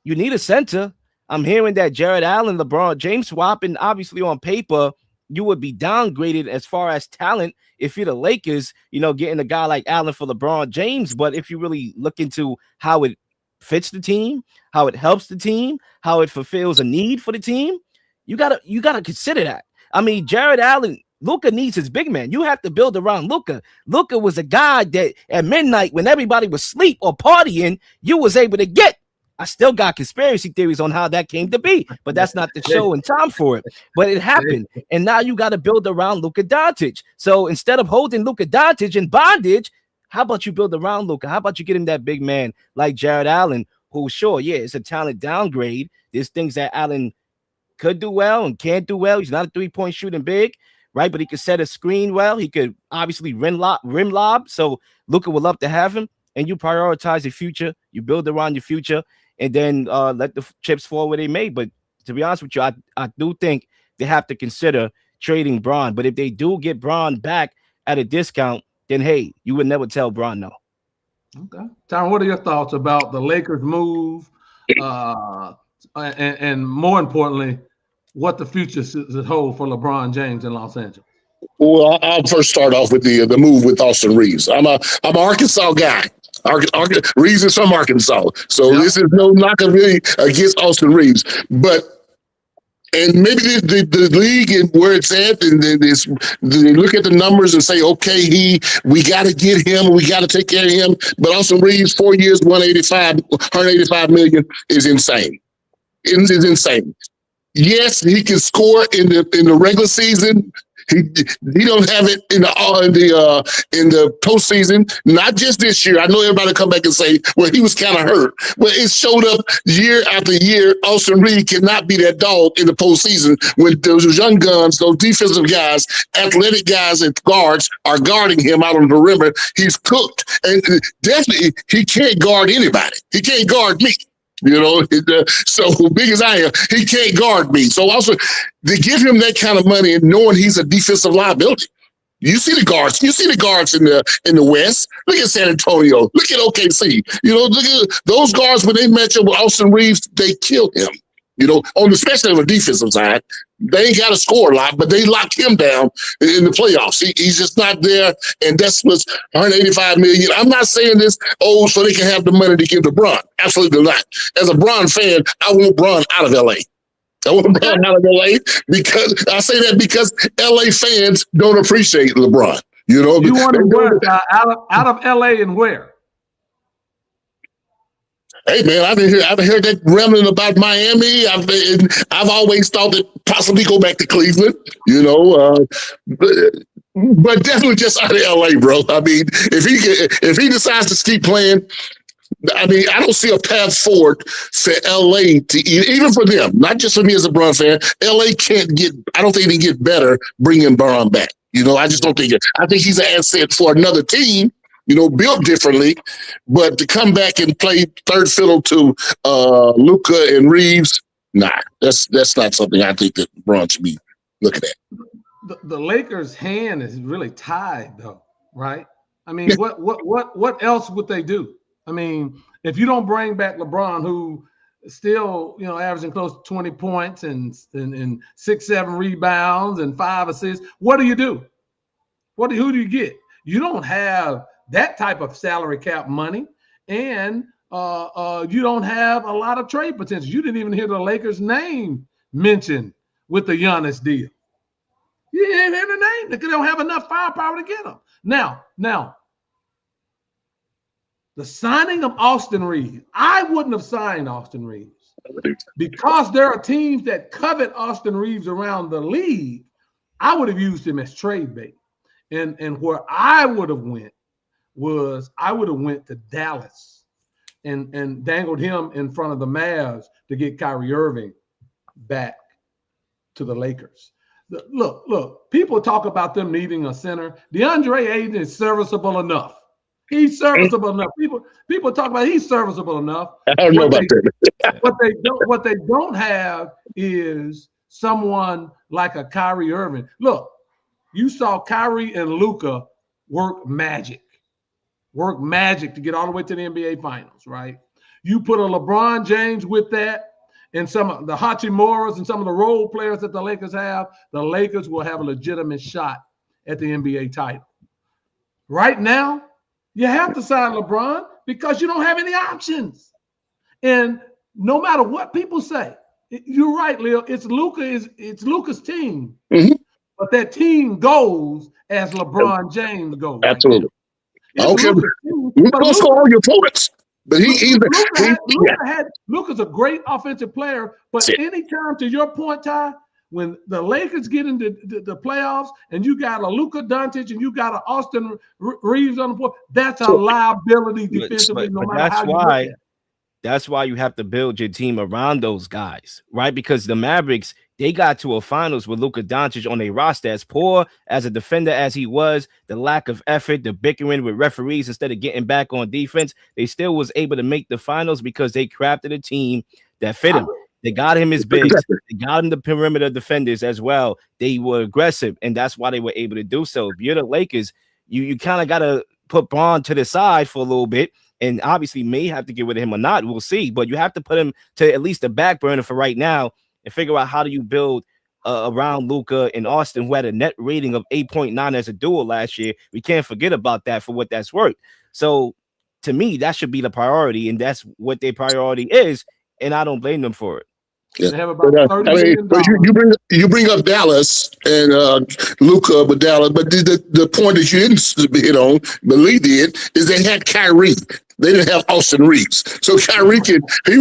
you need a center. I'm hearing that Jared Allen, LeBron James swap, and obviously on paper, you would be downgraded as far as talent if you're the Lakers, you know, getting a guy like Allen for LeBron James. But if you really look into how it fits the team, how it helps the team, how it fulfills a need for the team, you gotta consider that. I mean, Jared Allen, Luka needs his big man. You have to build around Luka. Luka was a guy that at midnight when everybody was asleep or partying, you was able to get. I still got conspiracy theories on how that came to be, but that's not the show and time for it. But it happened, and now you got to build around Luka Doncic. So instead of holding Luka Doncic in bondage, how about you build around Luka? How about you get him that big man like Jared Allen, who, sure, yeah, it's a talent downgrade. There's things that Allen could do well and can't do well. He's not a three-point shooting big, right? But he could set a screen well. He could obviously rim lob. So Luka would love to have him. And you prioritize your future. You build around your future. And then let the chips fall where they may. But to be honest with you, I do think they have to consider trading Bron. But if they do get Bron back at a discount, then, hey, you would never tell Bron no. Okay. Tom, what are your thoughts about the Lakers move? And more importantly, what the future should hold for LeBron James in Los Angeles? Well, I'll first start off with the move with Austin Reeves. I'm an Arkansas guy. Reeves is from Arkansas, so this is no knock really against Austin Reeves, and maybe the league and where it's at, and they look at the numbers and say, okay, we got to get him, we got to take care of him. But Austin Reeves, 4 years, 185 million is insane. It is insane. Yes, he can score in the regular season. He don't have it in the postseason. Not just this year. I know everybody come back and say, well, he was kind of hurt. But it showed up year after year. Austin Reeves cannot be that dog in the postseason when those young guns, those defensive guys, athletic guys and guards are guarding him out on the perimeter. He's cooked. And definitely he can't guard anybody. He can't guard me. You know, so big as I am, he can't guard me. So also, to give him that kind of money and knowing he's a defensive liability. You see the guards. You see the guards in the West. Look at San Antonio. Look at OKC. You know, look at those guards when they match up with Austin Reeves, they kill him. You know, especially on the defensive side, they ain't got to score a lot, but they lock him down in the playoffs. He's just not there, and that's what's 185 million. I'm not saying this, so they can have the money to give to Bron. Absolutely not. As a Bron fan, I want Bron out of LA. I want Bron out of LA because I say that because LA fans don't appreciate LeBron. You know, you want him out of LA and where? Hey man, I've heard that rambling about Miami. I've always thought that possibly go back to Cleveland, you know, but definitely just out of LA, bro. I mean, if he decides to keep playing, I mean, I don't see a path forward for LA to even for them, not just for me as a Bron fan. LA I don't think they can get better bringing Bron back. You know, I just don't think it. I think he's an asset for another team. You know, built differently, but to come back and play third fiddle to Luka and Reeves, nah, that's not something I think that Bron should be looking at. The Lakers' hand is really tied, though, right? I mean, what else would they do? I mean, if you don't bring back LeBron, who is still, you know, averaging close to 20 points and 6-7 rebounds and 5 assists, what do you do? Who do you get? You don't have that type of salary cap money, and you don't have a lot of trade potential. You didn't even hear the Lakers' name mentioned with the Giannis deal. You didn't hear the name. They don't have enough firepower to get him. Now, the signing of Austin Reeves, I wouldn't have signed Austin Reeves because there are teams that covet Austin Reeves around the league. I would have used him as trade bait, and where I would have went to Dallas and dangled him in front of the Mavs to get Kyrie Irving back to the Lakers. Look. People talk about them needing a center. DeAndre Ayton is serviceable enough. He's serviceable enough. People talk about he's serviceable enough. I don't know about that. What they don't have is someone like a Kyrie Irving. Look, you saw Kyrie and Luka work magic to get all the way to the NBA Finals, right? You put a LeBron James with that, and some of the Hachimuras and some of the role players that the Lakers have, the Lakers will have a legitimate shot at the NBA title. Right now, you have to sign LeBron because you don't have any options. And no matter what people say, you're right, Leel. It's Luka's team, but that team goes as LeBron James goes. Absolutely. Right, okay. Don't score all your points. But Luka's a great offensive player. But anytime, to your point, Ty, when the Lakers get into the playoffs and you got a Luka Doncic and you got an Austin Reeves on the board, that's a liability defensively. No matter how you look at it. That's why you have to build your team around those guys, right? Because the Mavericks, they got to a finals with Luka Doncic on their roster. As poor as a defender as he was, the lack of effort, the bickering with referees instead of getting back on defense, they still was able to make the finals because they crafted a team that fit him. They got him his bigs. They got him the perimeter defenders as well. They were aggressive, and that's why they were able to do so. If you're the Lakers, you kind of got to put Braun to the side for a little bit. And obviously may have to get rid of him or not. We'll see. But you have to put him to at least the back burner for right now and figure out how do you build around Luka and Austin, who had a net rating of 8.9 as a duo last year. We can't forget about that for what that's worth. So to me, that should be the priority, and that's what their priority is. And I don't blame them for it. Yeah. You bring up Dallas and Luka with Dallas, but the point that you didn't hit on, but Lee did, is they had Kyrie. They didn't have Austin Reeves, so Kyrie he offset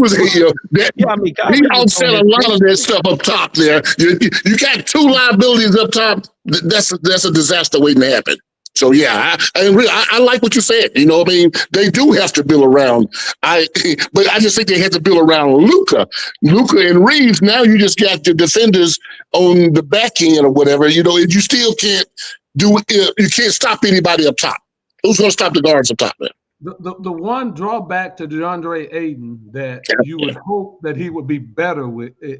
a lot of that stuff up top. There, you got two liabilities up top. That's a disaster waiting to happen. So yeah, I like what you said. You know, I mean, they do have to build around. But I just think they had to build around Luka and Reeves. Now you just got your defenders on the back end or whatever. You know, you still can't do it. You can't stop anybody up top. Who's going to stop the guards up top there? The one drawback to DeAndre Ayton that you would hope that he would be better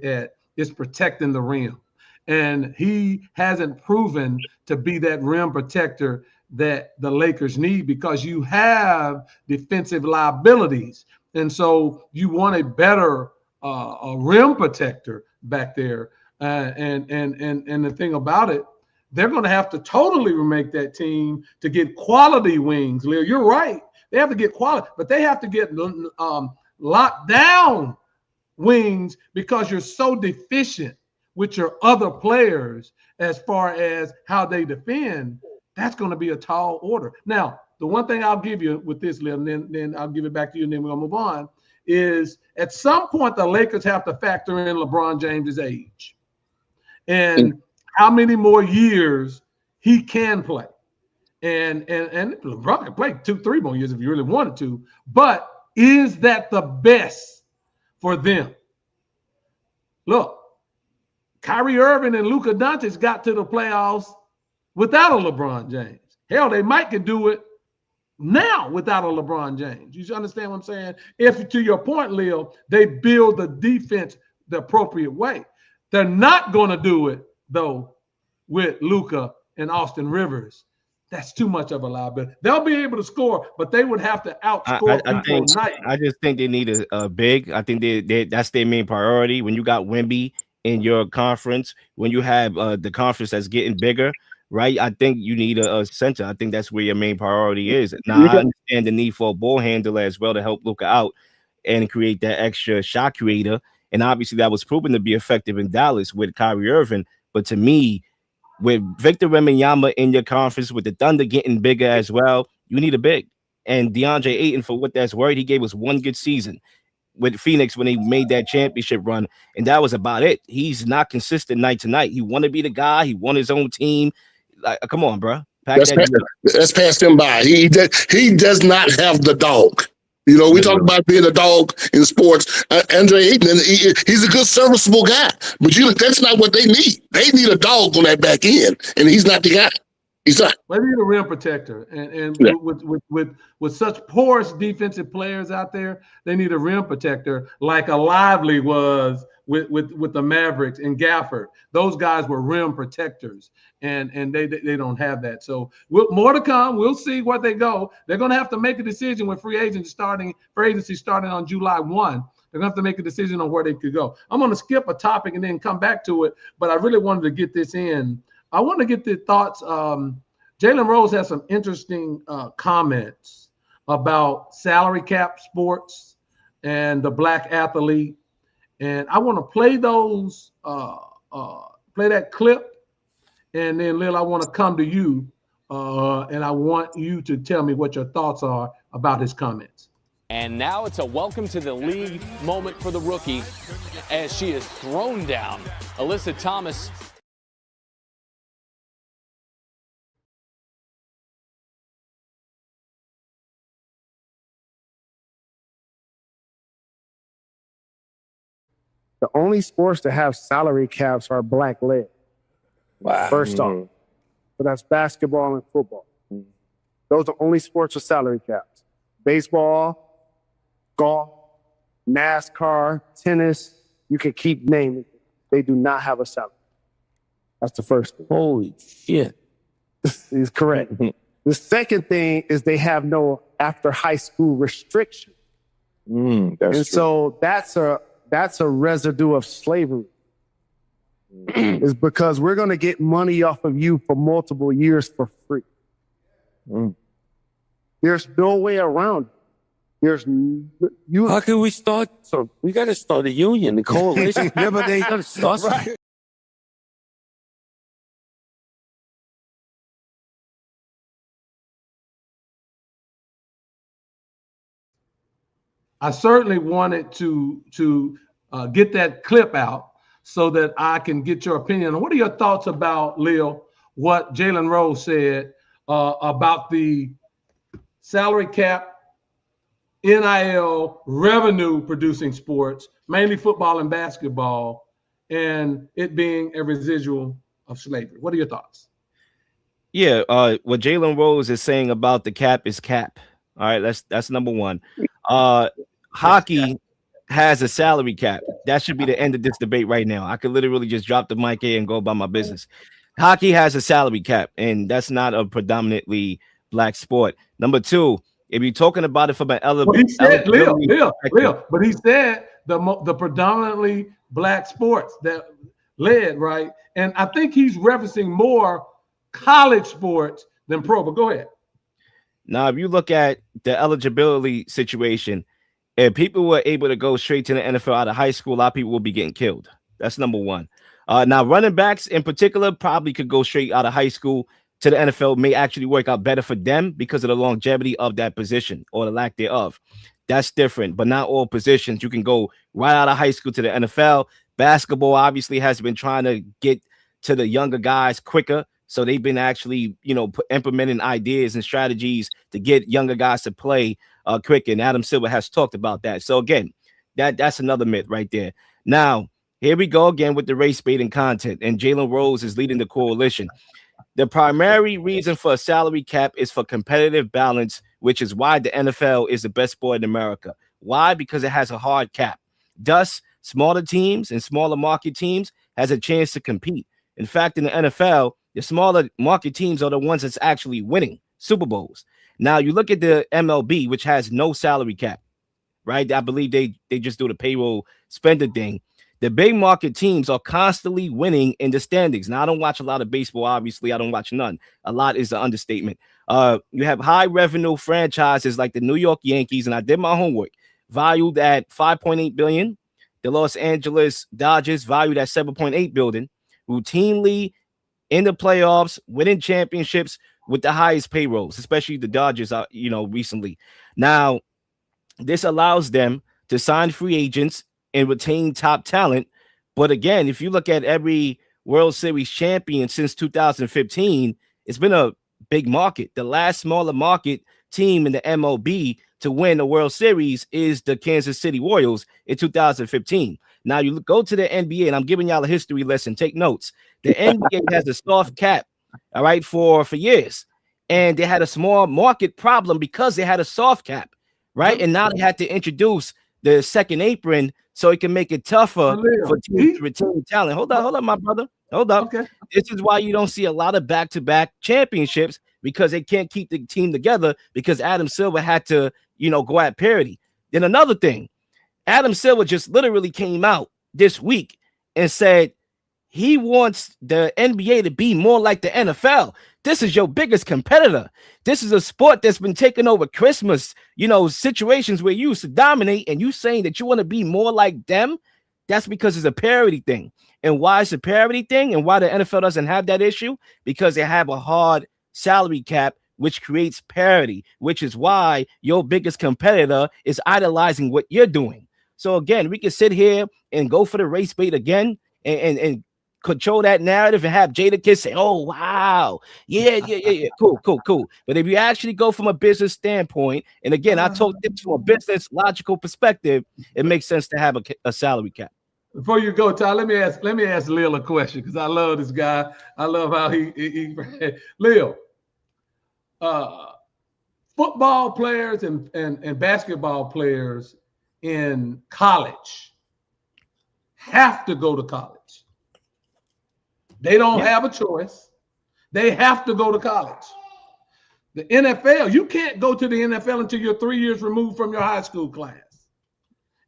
at is protecting the rim. And he hasn't proven to be that rim protector that the Lakers need because you have defensive liabilities. And so you want a better a rim protector back there. And the thing about it, they're going to have to totally remake that team to get quality wings. Leel, you're right. They have to get quality, but they have to get locked down wings because you're so deficient with your other players as far as how they defend. That's going to be a tall order. Now, the one thing I'll give you with this, Leel, and then I'll give it back to you, and then we're going to move on, is at some point the Lakers have to factor in LeBron James's age and how many more years he can play. And LeBron can play 2-3 more years if you really wanted to, but is that the best for them? Look, Kyrie Irving and Luka Doncic got to the playoffs without a LeBron James. Hell, they might could do it now without a LeBron James. You understand what I'm saying? If, to your point, Leel, they build the defense the appropriate way. They're not going to do it, though, with Luka and Austin Rivers. That's too much of a liability. They'll be able to score, but they would have to outscore people tonight. I just think they need a big. I think that's their main priority. When you got Wemby in your conference, when you have the conference that's getting bigger, right? I think you need a center. I think that's where your main priority is. Now, I understand the need for a ball handler as well to help Luka out and create that extra shot creator. And obviously that was proven to be effective in Dallas with Kyrie Irving. But to me, with Victor Wembanyama in your conference, with the Thunder getting bigger as well, you need a big. And DeAndre Ayton, for what that's worth, he gave us one good season with Phoenix when they made that championship run, and that was about it. He's not consistent night to night. He want to be the guy. He won his own team. Like, come on, bro. That's passed him by. He does not have the dog. You know, we talk about being a dog in sports. Andre Ayton, he's a good, serviceable guy, but that's not what they need. They need a dog on that back end, and he's not the guy. He's not. They need a rim protector, and Yeah. with such porous defensive players out there, they need a rim protector like a Lively was with the Mavericks and Gafford. Those guys were rim protectors, and they don't have that. So more to come. We'll see where they go. They're going to have to make a decision when free agency starting on July 1. They're going to have to make a decision on where they could go. I'm going to skip a topic and then come back to it, but I really wanted to get this in. I want to get the thoughts. Jaylen Rose has some interesting comments about salary cap sports and the black athlete. And I want to play those, play that clip. And then, Leel, I want to come to you, and I want you to tell me what your thoughts are about his comments. And now it's a welcome to the league moment for the rookie as she is thrown down. Alyssa Thomas. The only sports that have salary caps are black-led. Wow. First off. So that's basketball and football. Those are the only sports with salary caps. Baseball, golf, NASCAR, tennis, you can keep naming it. They do not have a salary. That's the first thing. Holy shit. Is correct. The second thing is they have no after high school restriction. So that's a residue of slavery. Is because we're going to get money off of you for multiple years for free. There's no way around it. How can we start? So we got to start a union, a coalition. Yeah, but they got to start. Right. I certainly wanted to get that clip out so that I can get your opinion. What are your thoughts about, Leel, what Jaylen Rose said about the salary cap, NIL, revenue-producing sports, mainly football and basketball, and it being a residual of slavery? What are your thoughts? Yeah, what Jaylen Rose is saying about the cap is cap. All right, that's number one. Hockey has a salary cap. That should be the end of this debate right now. I could literally just drop the mic here and go about my business. Hockey has a salary cap, and that's not a predominantly black sport. Number two, if you're talking about it from an Leel, but he said the predominantly black sports that led, right? And I think he's referencing more college sports than pro, but go ahead. Now, if you look at the eligibility situation, if people were able to go straight to the NFL out of high school, a lot of people will be getting killed. That's number one. Now, running backs in particular probably could go straight out of high school to the NFL, may actually work out better for them because of the longevity of that position or the lack thereof. That's different, but not all positions. You can go right out of high school to the NFL. Basketball obviously has been trying to get to the younger guys quicker. So they've been actually, implementing ideas and strategies to get younger guys to play quick. And Adam Silver has talked about that. So again, that's another myth right there. Now, here we go again with the race baiting content. And Jaylen Rose is leading the coalition. The primary reason for a salary cap is for competitive balance, which is why the NFL is the best sport in America. Why? Because it has a hard cap. Thus, smaller teams and smaller market teams has a chance to compete. In fact, in the NFL, the smaller market teams are the ones that's actually winning Super Bowls. Now, you look at the MLB, which has no salary cap, right? I believe they just do the payroll spender thing. The big market teams are constantly winning in the standings. Now, I don't watch a lot of baseball. Obviously, I don't watch none. A lot is an understatement. You have high revenue franchises like the New York Yankees, and I did my homework, valued at $5.8 billion. The Los Angeles Dodgers valued at $7.8 billion, routinely in the playoffs, winning championships with the highest payrolls, especially the Dodgers, recently. Now, this allows them to sign free agents and retain top talent. But again, if you look at every World Series champion since 2015, it's been a big market. The last smaller market team in the MLB to win the World Series is the Kansas City Royals in 2015. Now you go to the NBA, and I'm giving y'all a history lesson. Take notes. The NBA has a soft cap, all right, for years. And they had a small market problem because they had a soft cap, right? And now they had to introduce the second apron so it can make it tougher for teams to retain talent. Hold up, my brother. Hold up. Okay. This is why you don't see a lot of back-to-back championships, because they can't keep the team together because Adam Silver had to, go at parity. Then another thing, Adam Silver just literally came out this week and said he wants the NBA to be more like the NFL. This is your biggest competitor. This is a sport that's been taking over Christmas, situations where you used to dominate, and you saying that you want to be more like them. That's because it's a parity thing. And why it's a parity thing and why the NFL doesn't have that issue? Because they have a hard salary cap, which creates parity, which is why your biggest competitor is idolizing what you're doing. So again, we can sit here and go for the race bait again and control that narrative and have Jadakiss say, oh, wow. Yeah. Cool. But if you actually go from a business standpoint, and again, I told this from a business logical perspective, it makes sense to have a salary cap. Before you go, Ty, let me ask Leel a question, because I love this guy. I love how he Leel, football players and basketball players in college have to go to college. They don't have a choice. They have to go to college. The NFL, you can't go to the NFL until you're 3 years removed from your high school class.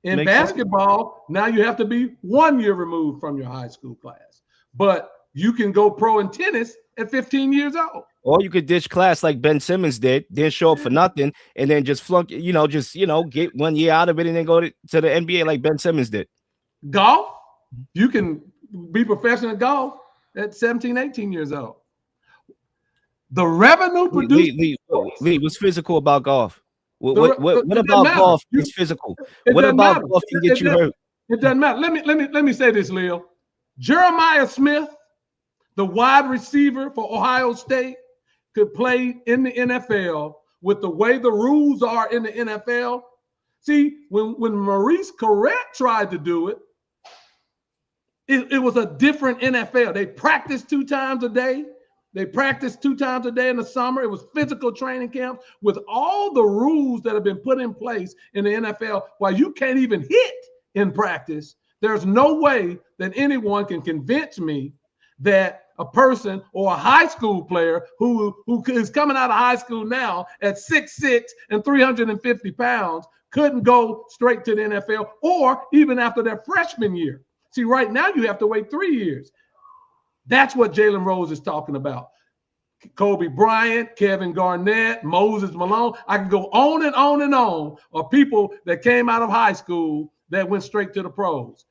In basketball, now you have to be 1 year removed from your high school class. But you can go pro in tennis at 15 years old. Or you could ditch class like Ben Simmons did, then show up for nothing, and then just flunk, get 1 year out of it and then go to the NBA like Ben Simmons did. Golf, you can be professional at golf at 17, 18 years old. The revenue produced. Lee, what's physical about golf? What about golf is physical? What about golf can get you hurt? It doesn't matter. Let me say this, Leel. Jeremiah Smith, the wide receiver for Ohio State, could play in the NFL with the way the rules are in the NFL. See, when Maurice Clarett tried to do it, it was a different NFL. They practiced 2 times a day. They practiced 2 times a day in the summer. It was physical training camp with all the rules that have been put in place in the NFL. While you can't even hit in practice, there's no way that anyone can convince me that a person or a high school player who is coming out of high school now at 6'6" and 350 pounds couldn't go straight to the NFL or even after their freshman year. See, right now you have to wait 3 years. That's what Jalen Rose is talking about. Kobe Bryant, Kevin Garnett, Moses Malone. I can go on and on and on of people that came out of high school that went straight to the pros.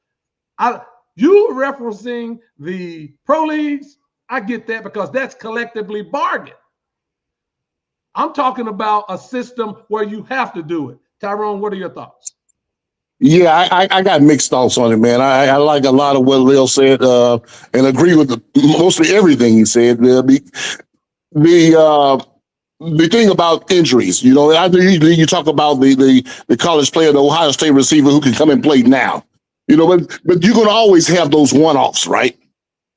You referencing the pro leagues, I get that because that's collectively bargained. I'm talking about a system where you have to do it. Tyrone, what are your thoughts? Yeah, I got mixed thoughts on it, man. I like a lot of what Leel said and agree with mostly everything he said. The thing about injuries, you talk about the college player, the Ohio State receiver who can come and play now. But you're going to always have those one-offs, right?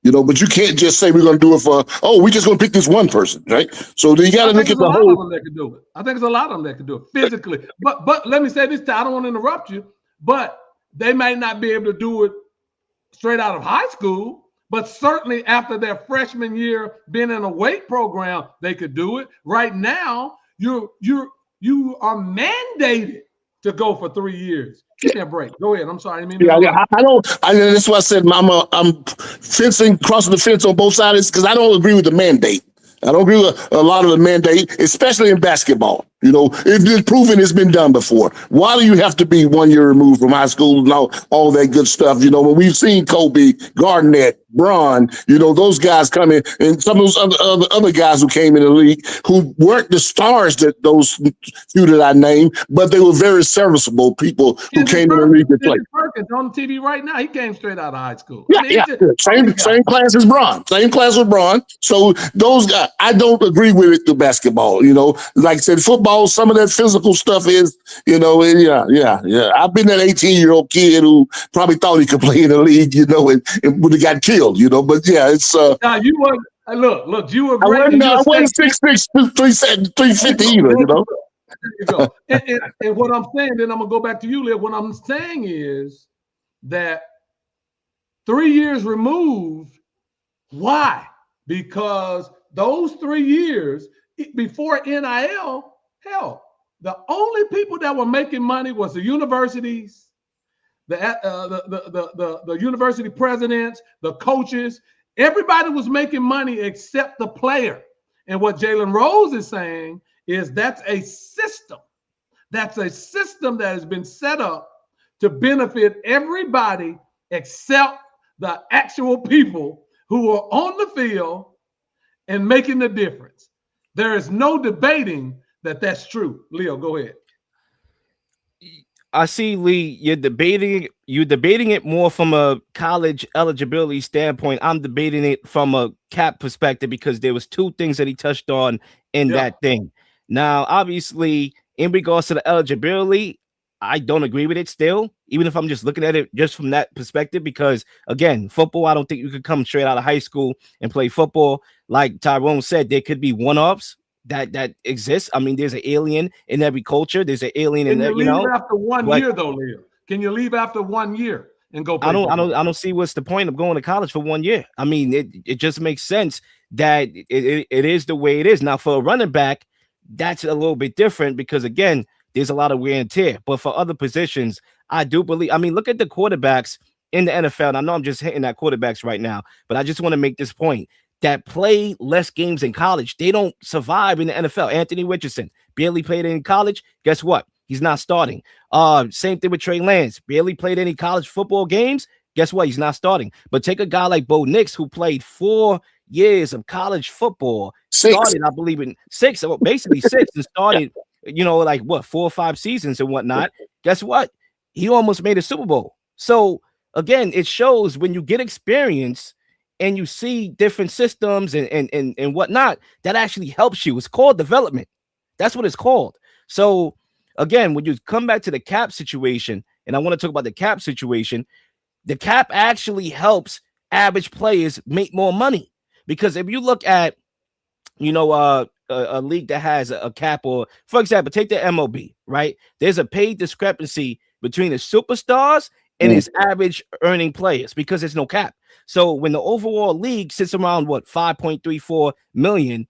But you can't just say we're going to do it for, we're just going to pick this one person, right? So you got to look at the whole. Of them that can do it. I think there's a lot of them that can do it physically. But let me say this, I don't want to interrupt you, but they might not be able to do it straight out of high school, but certainly after their freshman year being in a weight program, they could do it. Right now, you are mandated to go for 3 years. Give me a break. Go ahead. I'm sorry. I don't. That's why I said I'm fencing, crossing the fence on both sides because I don't agree with the mandate. I don't agree with a lot of the mandate, especially in basketball. It's been proven it's been done before. Why do you have to be 1 year removed from high school and all that good stuff? When we've seen Kobe, Garnett, Braun, those guys come in, and some of those other guys who came in the league who weren't the stars that those few that I named, but they were very serviceable people who came in the league to play. Perkins on TV right now, he came straight out of high school. Same class as Braun. Same class with Braun. So those guys, I don't agree with it to basketball. Like I said, football. basketball, some of that physical stuff is, yeah. I've been that 18-year-old kid who probably thought he could play in the league, and would have got killed, but yeah, it's. Now you were look, you were I great. wasn't 6'6", 350 either, There you go. And what I'm saying, then I'm gonna go back to you, Leel. What I'm saying is that 3 years removed. Why? Because those 3 years before NIL, hell, the only people that were making money was the universities, the university presidents, the coaches. Everybody was making money except the player. And what Jalen Rose is saying is that's a system. That's a system that has been set up to benefit everybody except the actual people who are on the field and making the difference. There is no debating that that's true. Leo, go ahead. I see, Lee, you're debating it more from a college eligibility standpoint. I'm debating it from a cap perspective because there was two things that he touched on in that thing. Now, obviously, in regards to the eligibility, I don't agree with it still, even if I'm just looking at it just from that perspective, because again, football, I don't think you could come straight out of high school and play football. Like Tyrone said, there could be one-offs that exists. I mean, there's an alien in every culture. There's an alien in that, after 1 year though, Leo? Can you leave after 1 year and go play football? I don't see what's the point of going to college for 1 year. I mean, it just makes sense that it is the way it is. Now, for a running back, that's a little bit different because again, there's a lot of wear and tear. But for other positions, I do believe, I mean, look at the quarterbacks in the NFL. And I know I'm just hitting at quarterbacks right now, but I just want to make this point that play less games in college. They don't survive in the NFL. Anthony Richardson barely played in college. Guess what? He's not starting. Same thing with Trey Lance. Barely played any college football games. Guess what? He's not starting. But take a guy like Bo Nix, who played 4 years of college football. Started, I believe, in 6, basically 6, and started, like what, 4 or 5 seasons and whatnot. Guess what? He almost made a Super Bowl. So again, it shows when you get experience and you see different systems and whatnot, that actually helps you. It's called development. That's what it's called. So again, when you come back to the cap situation, and I want to talk about the cap situation, the cap actually helps average players make more money. Because if you look at, a league that has a cap, or for example, take the MLB, right? There's a paid discrepancy between the superstars and its average earning players because there's no cap. So when the overall league sits around 5.34 million,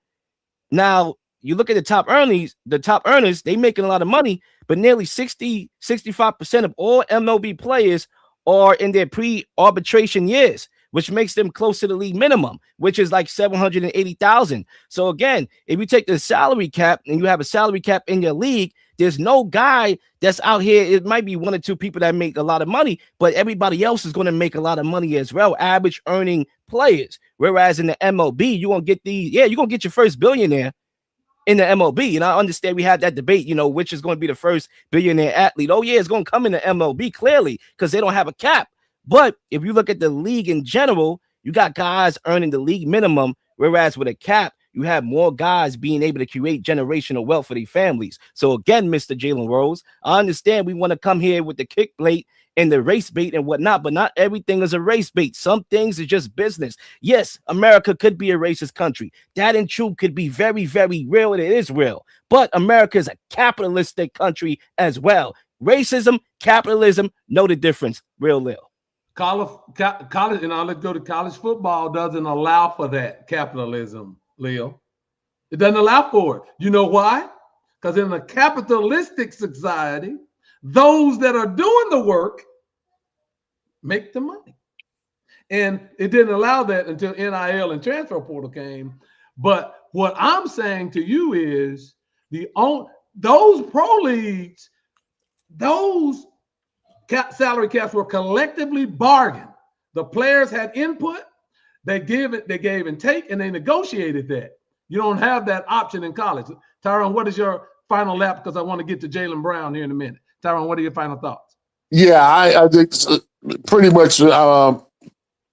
now you look at the top earners, they making a lot of money, but nearly 65% of all MLB players are in their pre-arbitration years, which makes them close to the league minimum, which is like 780,000. So again, if you take the salary cap and you have a salary cap in your league, there's no guy that's out here. It might be 1 or 2 people that make a lot of money, but everybody else is going to make a lot of money as well, average earning players. Whereas in the MLB, you're going to get you're going to get your first billionaire in the MLB. And I understand we had that debate, which is going to be the first billionaire athlete. Oh yeah, it's going to come in the MLB clearly because they don't have a cap. But if you look at the league in general, you got guys earning the league minimum, whereas with a cap, you have more guys being able to create generational wealth for their families. So again, Mr. Jalen Rose, I understand we want to come here with the kick plate and the race bait and whatnot, but not everything is a race bait. Some things are just business. Yes, America could be a racist country. That in truth could be very, very real, and it is real. But America is a capitalistic country as well. Racism, capitalism, know the difference. Real Leel. College, and I'll go to college football doesn't allow for that capitalism, Leo. It doesn't allow for it. You know why? Because in a capitalistic society, those that are doing the work make the money. And it didn't allow that until NIL and transfer portal came. But what I'm saying to you is those pro leagues, those salary caps were collectively bargained. The players had input. They gave and take, and they negotiated that. You don't have that option in college. Tyrone, what is your final lap? Because I want to get to Jaylen Brown here in a minute. Tyrone, what are your final thoughts? Yeah, I think pretty much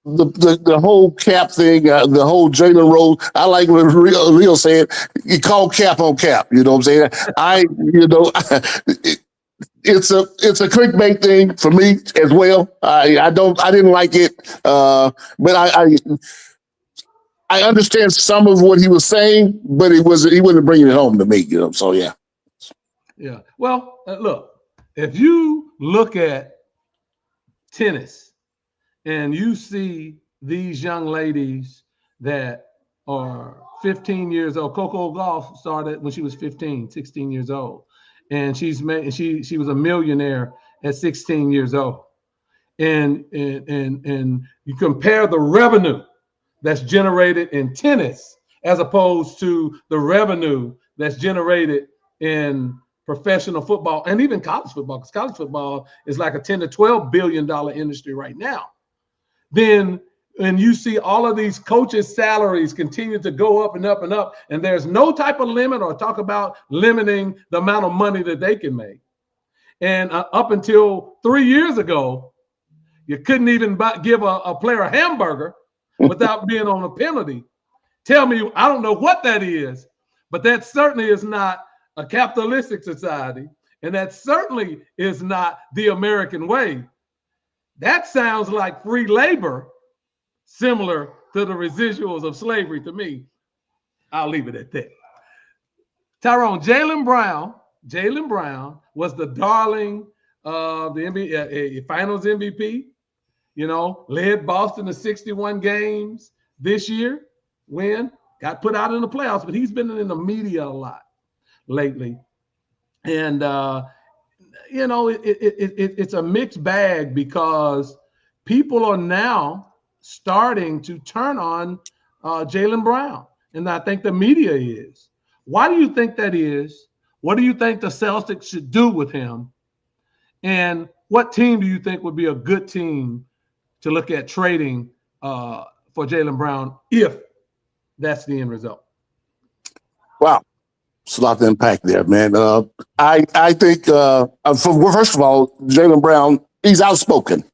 the whole Cap thing, the whole Jalen Rose. I like what Leel said. You call cap on cap. You know what I'm saying? It's a clickbait thing for me as well. I didn't like it, but I understand some of what he was saying, but he wasn't bringing it home to me. You know, so yeah. Yeah. Well, look, if you look at tennis and you see these young ladies that are 15 years old, Coco Gauff started when she was 15, 16 years old. And she was a millionaire at 16 years old. And you compare the revenue that's generated in tennis as opposed to the revenue that's generated in professional football and even college football, because college football is like a $10 to $12 billion industry right now. Then and you see all of these coaches' salaries continue to go up and up and up, and there's no type of limit or talk about limiting the amount of money that they can make. And up until 3 years ago, you couldn't even give a player a hamburger without being on a penalty. Tell me, I don't know what that is, but that certainly is not a capitalistic society, and that certainly is not the American way. That sounds like free labor, similar to the residuals of slavery to me. I'll leave it at that. Tyrone, Jaylen Brown was the darling of the NBA Finals MVP. You know, led Boston to 61 games this year. Got put out in the playoffs, but he's been in the media a lot lately. And you know, it's a mixed bag because people are now starting to turn on Jaylen Brown. And I think the media is. Why do you think that is? What do you think the Celtics should do with him? And what team do you think would be a good team to look at trading for Jaylen Brown if that's the end result? Wow. It's a lot to unpack there, man. I think, first of all, Jaylen Brown, he's outspoken.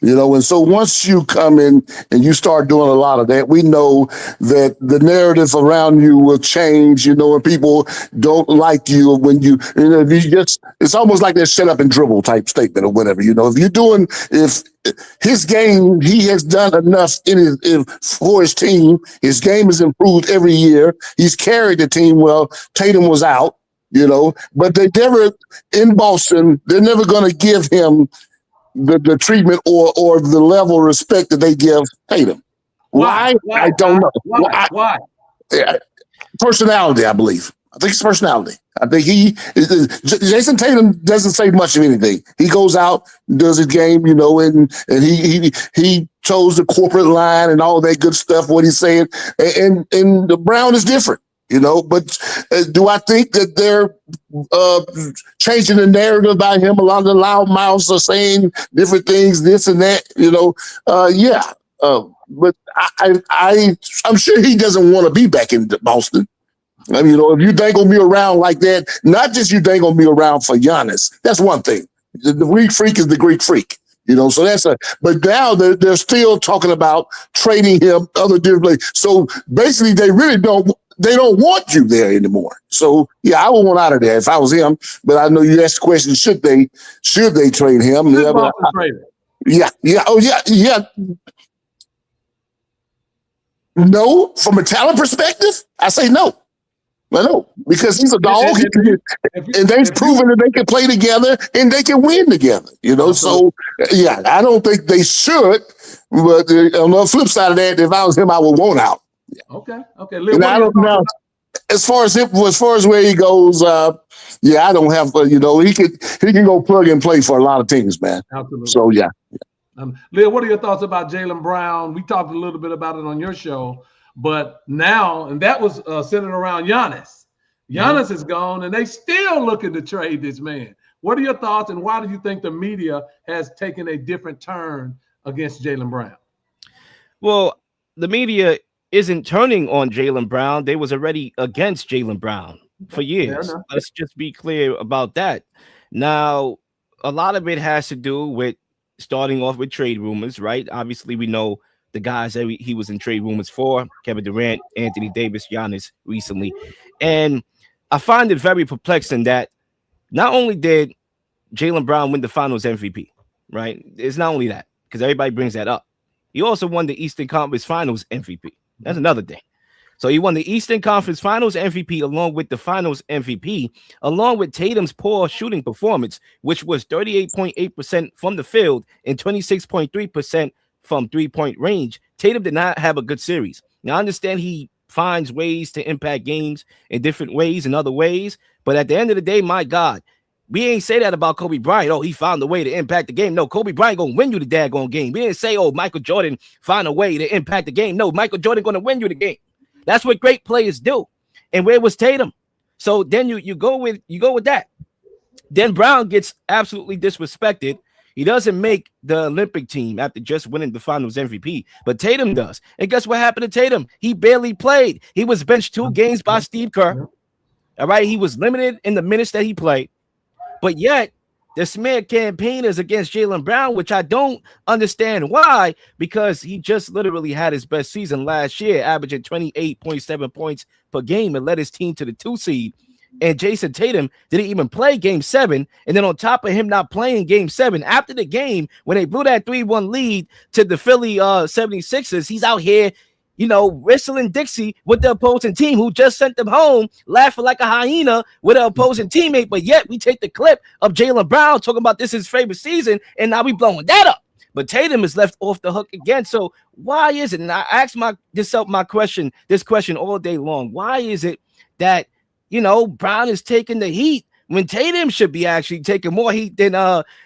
You know, and so once you come in and you start doing a lot of that, we know that the narrative around you will change, you know, and people don't like you when it's almost like that shut up and dribble type statement or whatever, you know. If his game, he has done enough for his team. His game has improved every year. He's carried the team well. Tatum was out, you know, but in Boston, they're never going to give him the treatment or the level of respect that they give Tatum. Why? I don't know. Why? Personality, I believe. I think it's personality. I think Jason Tatum doesn't say much of anything. He goes out, does his game, you know, and he chose the corporate line and all that good stuff, what he's saying. And the Brown is different. You know, but do I think that they're changing the narrative about him? A lot of the loud mouths are saying different things, this and that, you know. Yeah. But I'm sure he doesn't want to be back in Boston. I mean, you know, if you dangle me around like that, not just you dangle me around for Giannis, that's one thing. The Greek freak is the Greek freak. You know, so but now they're still talking about trading him other differently. So basically they don't want you there anymore. So yeah, I would want out of there if I was him. But I know you asked the question: should they trade him? Yeah. Oh yeah. No, from a talent perspective, I say no. No, because he's a dog, and they've proven that they can play together and they can win together. You know, so yeah, I don't think they should. But on the flip side of that, if I was him, I would want out. Okay. And I don't know. As far as where he goes, yeah, I don't have. You know, he can go plug and play for a lot of teams, man. Absolutely. So yeah. Leel, what are your thoughts about Jaylen Brown? We talked a little bit about it on your show, but now, and that was centered around Giannis. Giannis is gone, and they still looking to trade this man. What are your thoughts, and why do you think the media has taken a different turn against Jaylen Brown? Well, the media isn't turning on Jaylen Brown. They was already against Jaylen Brown for years. Let's just be clear about that. Now, a lot of it has to do with starting off with trade rumors, right? Obviously, we know the guys that he was in trade rumors for: Kevin Durant, Anthony Davis, Giannis recently. And I find it very perplexing that not only did Jaylen Brown win the Finals MVP, right? It's not only that, because everybody brings that up. He also won the Eastern Conference Finals MVP. That's another thing. So he won the Eastern Conference Finals MVP along with the Finals MVP, along with Tatum's poor shooting performance, which was 38.8% from the field and 26.3% from three-point range. Tatum did not have a good series. Now, I understand he finds ways to impact games in different ways and other ways, but at the end of the day, my God, we ain't say that about Kobe Bryant. Oh, he found a way to impact the game. No, Kobe Bryant gonna win you the daggone game. We didn't say, oh, Michael Jordan found a way to impact the game. No, Michael Jordan gonna win you the game. That's what great players do. And where was Tatum? So then you go with that. Then Brown gets absolutely disrespected. He doesn't make the Olympic team after just winning the Finals MVP, but Tatum does. And guess what happened to Tatum? He barely played. He was benched 2 games by Steve Kerr. All right, he was limited in the minutes that he played. But yet, the smear campaign is against Jaylen Brown, which I don't understand why, because he just literally had his best season last year, averaging 28.7 points per game and led his team to the 2 seed. And Jason Tatum didn't even play game 7. And then on top of him not playing game 7, after the game, when they blew that 3-1 lead to the Philly 76ers, he's out here, whistling Dixie with the opposing team who just sent them home, laughing like a hyena with an opposing teammate. But yet we take the clip of Jaylen Brown talking about this is his favorite season, and now we blowing that up. But Tatum is left off the hook again. So why is it? And I ask this question all day long. Why is it that Brown is taking the heat when Tatum should be actually taking more heat than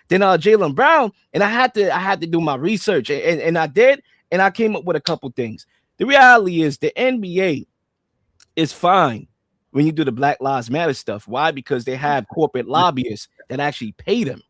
Jaylen Brown? And I had to do my research, and I did, and I came up with a couple things. The reality is the NBA is fine when you do the Black Lives Matter stuff. Why? Because they have corporate lobbyists that actually pay them.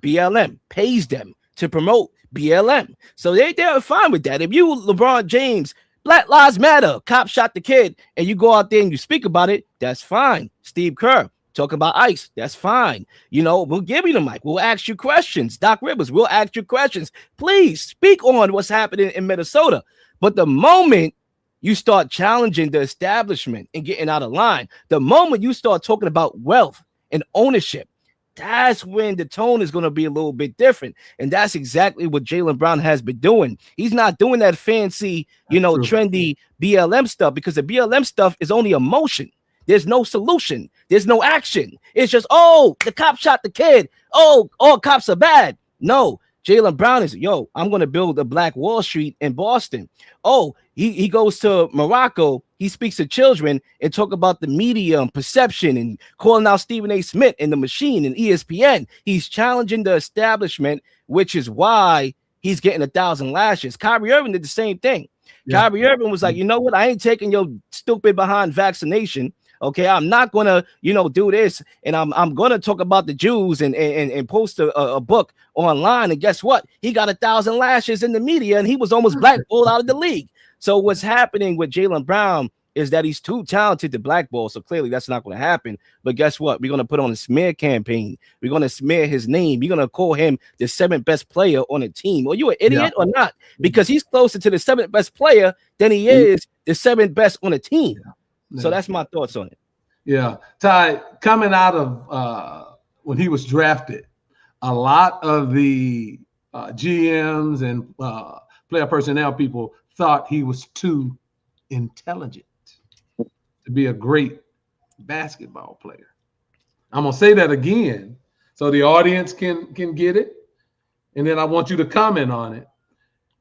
BLM pays them to promote BLM. So they're fine with that. If you, LeBron James, Black Lives Matter, cop shot the kid, and you go out there and you speak about it, that's fine. Steve Kerr, talking about ICE, that's fine. We'll give you the mic. We'll ask you questions. Doc Rivers, we'll ask you questions. Please speak on what's happening in Minnesota. But the moment you start challenging the establishment and getting out of line, the moment you start talking about wealth and ownership, that's when the tone is going to be a little bit different. And that's exactly what Jaylen Brown has been doing. He's not doing that fancy, trendy BLM stuff, because the BLM stuff is only emotion. There's no solution. There's no action. It's just, oh, the cop shot the kid. Oh, all cops are bad. No. Jaylen Brown is, I'm going to build a Black Wall Street in Boston. Oh, he goes to Morocco. He speaks to children and talk about the media and perception and calling out Stephen A. Smith and The Machine and ESPN. He's challenging the establishment, which is why he's getting 1,000 lashes. Kyrie Irving did the same thing. Yeah. Kyrie Irving was like, you know what? I ain't taking your stupid behind vaccination. Okay, I'm not gonna, do this, and I'm gonna talk about the Jews and post a book online. And guess what? He got 1,000 lashes in the media, and he was almost blackballed out of the league. So what's happening with Jaylen Brown is that he's too talented to blackball. So clearly that's not going to happen. But guess what? We're going to put on a smear campaign. We're going to smear his name. We're going to call him the 7th best player on a team. Are you an idiot or not? Because he's closer to the 7th best player than he is the 7th best on a team. Yeah. So that's my thoughts on it. Yeah. Ty, coming out of when he was drafted, a lot of the GMs and player personnel people thought he was too intelligent to be a great basketball player. I'm going to say that again so the audience can get it. And then I want you to comment on it.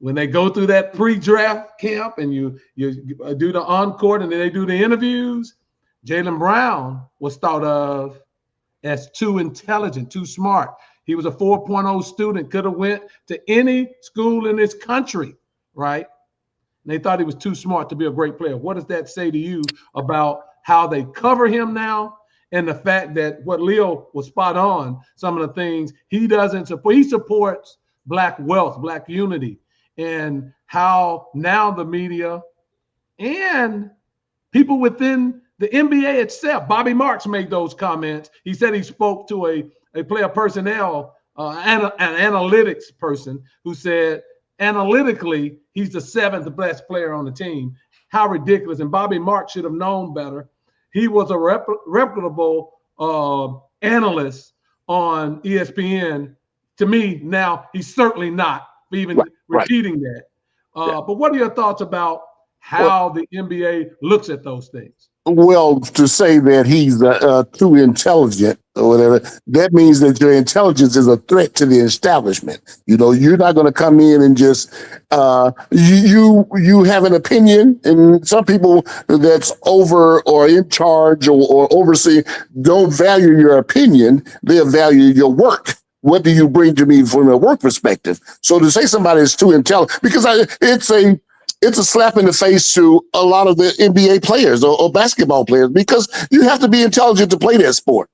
When they go through that pre-draft camp and you do the on-court and then they do the interviews, Jaylen Brown was thought of as too intelligent, too smart. He was a 4.0 student, could have went to any school in this country, right? And they thought he was too smart to be a great player. What does that say to you about how they cover him now and the fact that what Leel was spot on, some of the things he doesn't support. He supports Black wealth, Black unity, and how now the media and people within the NBA itself, Bobby Marks made those comments. He said he spoke to a player personnel, an analytics person who said analytically, he's the 7th best player on the team. How ridiculous. And Bobby Marks should have known better. He was a reputable analyst on ESPN. To me, now he's certainly not even repeating that. But what are your thoughts about how the NBA looks at those things? Well, to say that he's too intelligent or whatever, that means that your intelligence is a threat to the establishment. You know, you're not going to come in and just you have an opinion, and some people that's over or in charge or oversee don't value your opinion. They'll value your work. What do you bring to me from a work perspective? So to say somebody is too intelligent, because it's a slap in the face to a lot of the NBA players or basketball players, because you have to be intelligent to play that sport.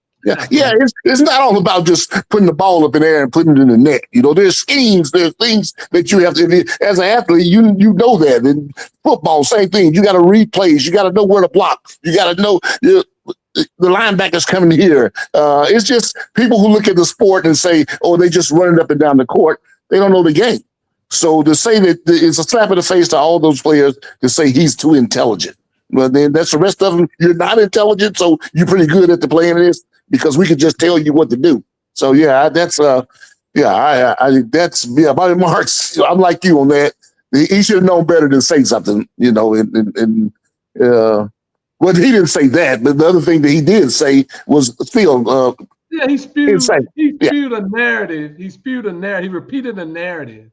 Yeah, it's not all about just putting the ball up in the air and putting it in the net. You know, there's schemes, there's things that you have to, as an athlete, you know that. In football, same thing. You got to read plays. You got to know where to block. You got to know the linebacker's coming here. It's just people who look at the sport and say, oh, they just running up and down the court. They don't know the game. So to say that it's a slap in the face to all those players to say he's too intelligent. Well, then that's the rest of them. You're not intelligent, so you're pretty good at the playing this because we can just tell you what to do. So yeah, that's Bobby Marks. I'm like you on that. He should have known better than say something, you know. Well, he didn't say that, but the other thing that he did say was still. He spewed a narrative. He spewed a narrative. He repeated a narrative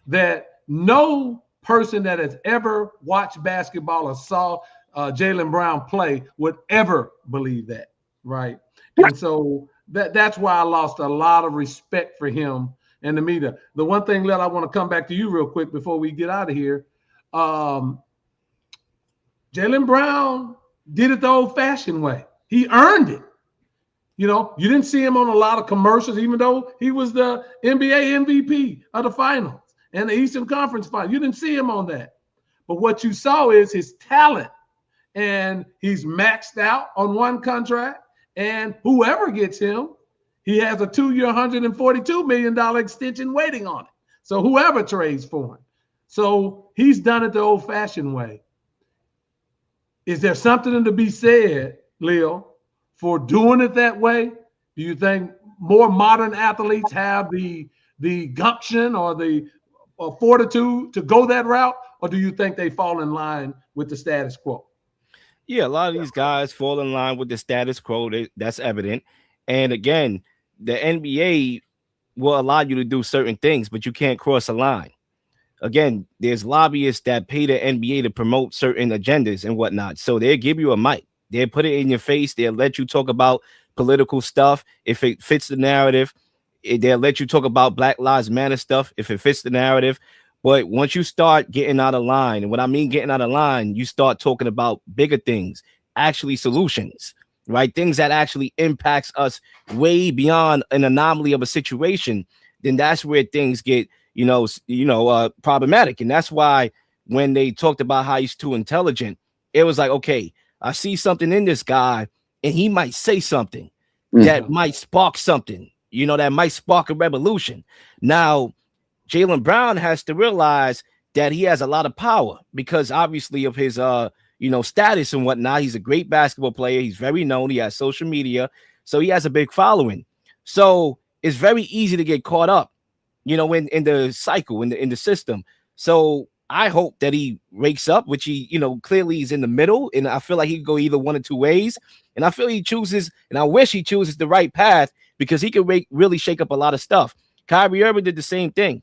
that no person that has ever watched basketball or saw Jaylen Brown play would ever believe that, right? And so that's why I lost a lot of respect for him and the media. The one thing, Leel, I want to come back to you real quick before we get out of here. Jaylen Brown did it the old-fashioned way. He earned it. You know, you didn't see him on a lot of commercials, even though he was the NBA MVP of the finals and the Eastern Conference Final. You didn't see him on that. But what you saw is his talent. And he's maxed out on one contract. And whoever gets him, he has a 2-year, $142 million extension waiting on it. So whoever trades for him. So he's done it the old-fashioned way. Is there something to be said, Leel, for doing it that way? Do you think more modern athletes have the gumption or the fortitude to go that route, or do you think they fall in line with the status quo? Yeah, a lot of these guys fall in line with the status quo. That's evident. And again, the NBA will allow you to do certain things, but you can't cross a line. Again, there's lobbyists that pay the NBA to promote certain agendas and whatnot. So they'll give you a mic. They'll put it in your face. They'll let you talk about political stuff if it fits the narrative. They'll let you talk about Black Lives Matter stuff if it fits the narrative. But once you start getting out of line, and what I mean getting out of line, you start talking about bigger things, actually solutions, right? Things that actually impacts us way beyond an anomaly of a situation. Then that's where things get, problematic. And that's why when they talked about how he's too intelligent, it was like, okay, I see something in this guy, and he might say something that might spark something, that might spark a revolution. Now, Jaylen Brown has to realize that he has a lot of power because obviously of his, status and whatnot. He's a great basketball player. He's very known. He has social media, so he has a big following. So it's very easy to get caught up, in the cycle, in the system. So I hope that he wakes up, which he, clearly he's in the middle, and I feel like he could go either one or two ways. And I feel he chooses, and I wish he chooses the right path because he could really shake up a lot of stuff. Kyrie Irving did the same thing.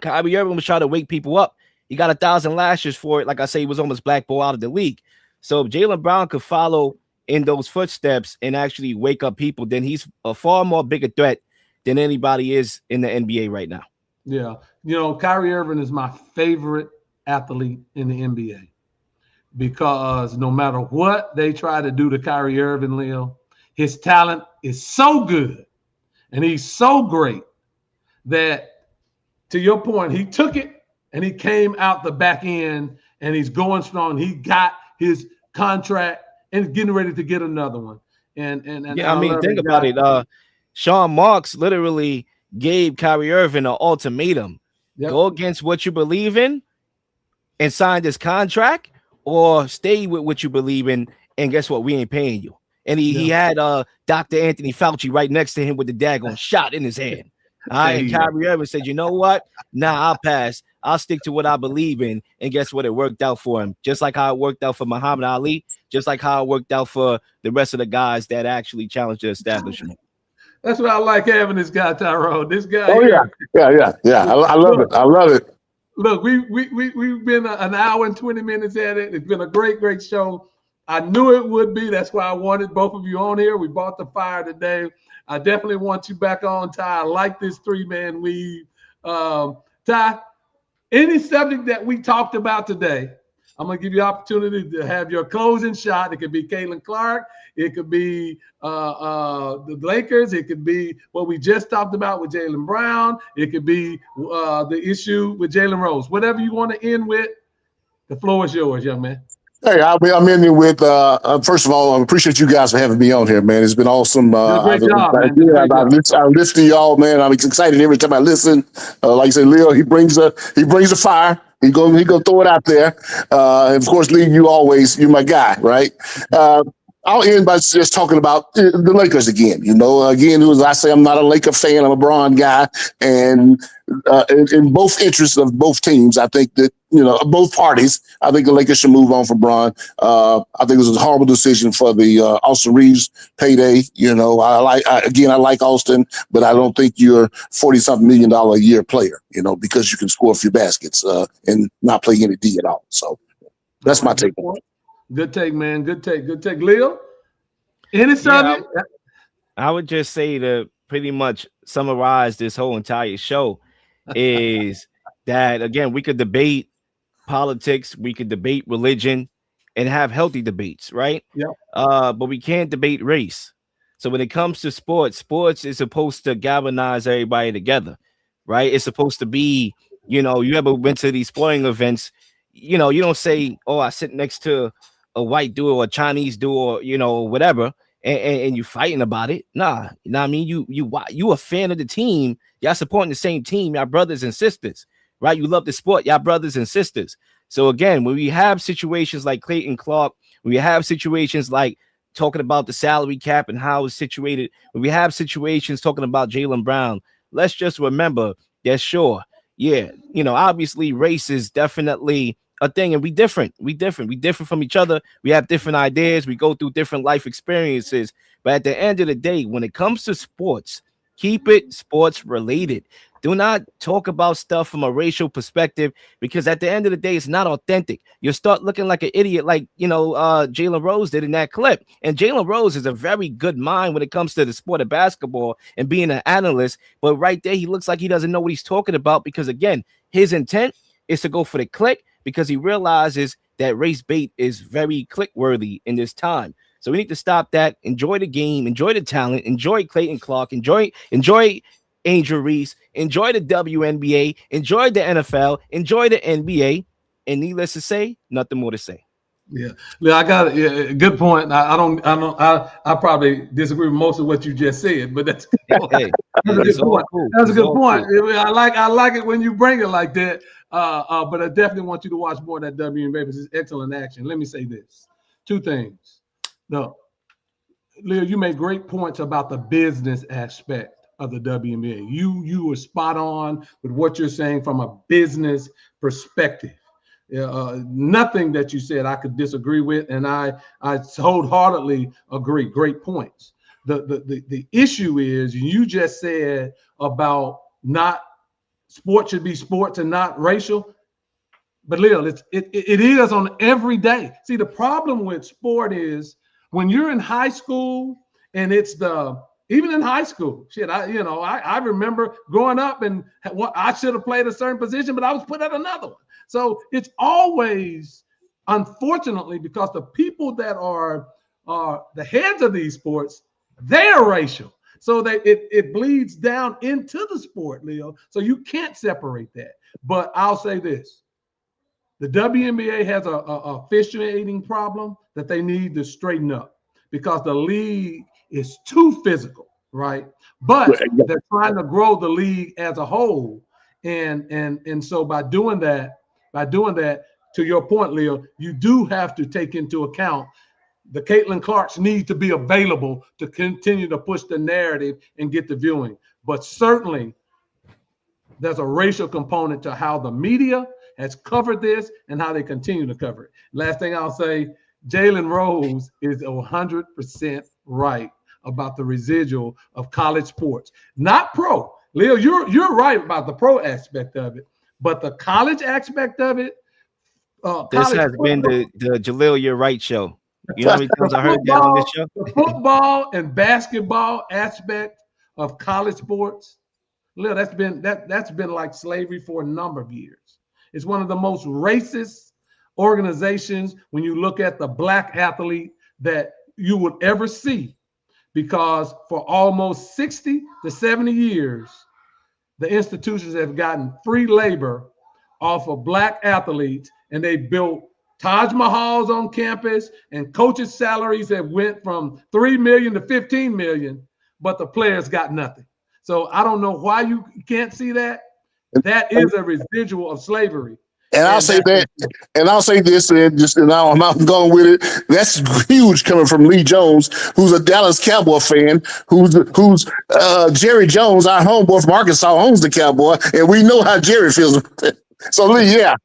Kyrie Irving was trying to wake people up. He got 1,000 lashes for it. Like I say, he was almost blackballed out of the league. So if Jaylen Brown could follow in those footsteps and actually wake up people, then he's a far more bigger threat than anybody is in the NBA right now. Yeah. Kyrie Irving is my favorite athlete in the NBA because no matter what they try to do to Kyrie Irving, Leel, his talent is so good and he's so great that, to your point, he took it and he came out the back end and he's going strong. He got his contract and getting ready to get another one. And yeah, I mean, think about it. Sean Marks literally gave Kyrie Irving an ultimatum Go against what you believe in and sign this contract, or stay with what you believe in, and guess what? We ain't paying you. And he had Dr. Anthony Fauci right next to him with the daggone shot in his hand. All right, and Kyrie Irving said, you know what? Nah, I'll pass. I'll stick to what I believe in. And guess what? It worked out for him. Just like how it worked out for Muhammad Ali, just like how it worked out for the rest of the guys that actually challenged the establishment. That's what I like having this guy, Tyrone. This guy. Oh, yeah. I love it. I love it. Look, we've been an hour and 20 minutes at it. It's been a great show. I knew it would be. That's why I wanted both of you on here. We bought the fire today. I definitely want you back on, Ty. I like this three-man weave. Ty, any subject that we talked about today, I'm going to give you opportunity to have your closing shot. It could be Caitlyn Clark. It could be the Lakers. It could be what we just talked about with Jaylen Brown. It could be the issue with Jalen Rose. Whatever you want to end with, the floor is yours, young man. Hey, I'm ending with, first of all, I appreciate you guys for having me on here, man. It's been awesome. Great job, man. I listen to y'all, man. I'm excited every time I listen. Like you said, Leel, he brings a fire. He gonna throw it out there. And of course, Lee, you're my guy, right? I'll end by just talking about the Lakers again. Again, I say I'm not a Laker fan. I'm a Bron guy. And in both interests of both teams, I think that, both parties, I think the Lakers should move on from Bron. I think it was a horrible decision for the Austin Reeves payday. I like Austin, but I don't think you're $40-something million a year player, because you can score a few baskets and not play any D at all. So that's my take on it. Good take, man. Good take. Leel, any subject? I would just say to pretty much summarize this whole entire show is that, again, we could debate politics, we could debate religion, and have healthy debates, right? Yeah. But we can't debate race. So when it comes to sports is supposed to galvanize everybody together, right? It's supposed to be, you ever went to these sporting events, you don't say, oh, I sit next to a white dude or a Chinese dude or whatever, and you fighting about it. Nah, I mean, you a fan of the team, y'all supporting the same team, y'all brothers and sisters, right? You love the sport, y'all brothers and sisters. So again, when we have situations like Caitlyn Clark, when we have situations like talking about the salary cap and how it's situated, when we have situations talking about Jaylen Brown, let's just remember that sure, yeah, obviously race is definitely a thing, and we different from each other. We have different ideas, we go through different life experiences, but at the end of the day, when it comes to sports, keep it sports related. Do not talk about stuff from a racial perspective, because at the end of the day, it's not authentic. You'll start looking like an idiot, like Jalen Rose did in that clip. And Jalen Rose is a very good mind when it comes to the sport of basketball and being an analyst, but right there, he looks like he doesn't know what he's talking about, because again, his intent is to go for the click, because he realizes that race bait is very click worthy in this time. So we need to stop that. Enjoy the game, enjoy the talent, enjoy Caitlyn Clark, enjoy Angel Reese, enjoy the WNBA, enjoy the NFL, enjoy the NBA, and needless to say, nothing more to say. Yeah, I got it. Yeah, good point. I probably disagree with most of what you just said, but that's that's a good point. Cool. That's a good point. Cool. I like it when you bring it like that. But I definitely want you to watch more of that WNBA, because it's excellent action. Let me say this: two things. No, Leel, you made great points about the business aspect of the WNBA. You were spot on with what you're saying from a business perspective. Nothing that you said I could disagree with, and I wholeheartedly agree. Great points. The issue is, you just said about not sports should be sports and not racial. But Leel, it is on every day. See, the problem with sport is when you're in high school, and even in high school, shit, I remember growing up and I should have played a certain position, but I was put at another one. So it's always, unfortunately, because the people that are the heads of these sports, they're racial. So it bleeds down into the sport, Leel. So you can't separate that. But I'll say this: the WNBA has a officiating problem that they need to straighten up, because the league is too physical, right? But they're trying to grow the league as a whole. And so by doing that, to your point, Leel, you do have to take into account the Caitlyn Clarks need to be available to continue to push the narrative and get the viewing. But certainly there's a racial component to how the media has covered this and how they continue to cover it. Last thing I'll say, Jalen Rose is 100% right about the residual of college sports, not pro. Leel, you're right about the pro aspect of it, but the college aspect of it. This has been the Jaleel You're Right show. You know how many times I heard that on this show? The football and basketball aspect of college sports, Leel, that's been like slavery for a number of years. It's one of the most racist organizations when you look at the black athlete that you would ever see, because for almost 60 to 70 years, the institutions have gotten free labor off of black athletes, and they built Taj Mahals on campus, and coaches' salaries have went from $3 million to $15 million, but the players got nothing. So I don't know why you can't see that. That is a residual of slavery. And I'll say that, and I'll say this, and I'm going with it. That's huge coming from Lee Jones, who's a Dallas Cowboy fan, who's Jerry Jones, our homeboy from Arkansas, owns the Cowboy, and we know how Jerry feels. So Lee, yeah.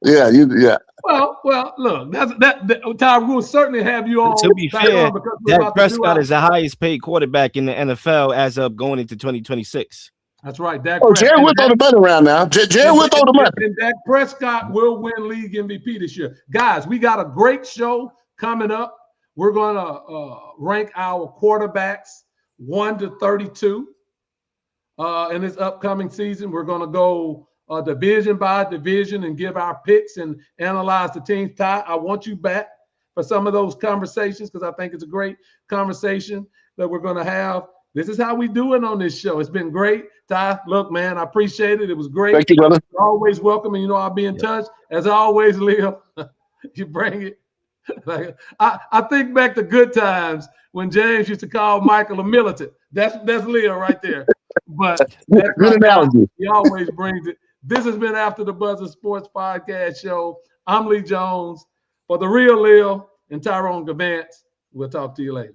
Well, look, that Ty, we'll certainly have you on. To be fair, Dak Prescott is the highest paid quarterback in the NFL as of going into 2026. That's right. Dak Jerry will throw the money around now. Jerry will throw the money. And Dak Prescott will win league MVP this year. Guys, we got a great show coming up. We're going to rank our quarterbacks 1 to 32 in this upcoming season. We're going to go division by division and give our picks and analyze the teams. Ty, I want you back for some of those conversations because I think it's a great conversation that we're going to have. This is how we do it on this show. It's been great. Ty, look, man, I appreciate it. It was great. Thank you, brother. You're always welcome, and you know I'll be in touch. As always, Leel, you bring it. I think back to good times when James used to call Michael a militant. That's Leel right there. But that's good analogy. He always brings it. This has been After the Buzzer Sports Podcast Show. I'm Lee Jones. For the real Leel and Tyrone Gavance, we'll talk to you later.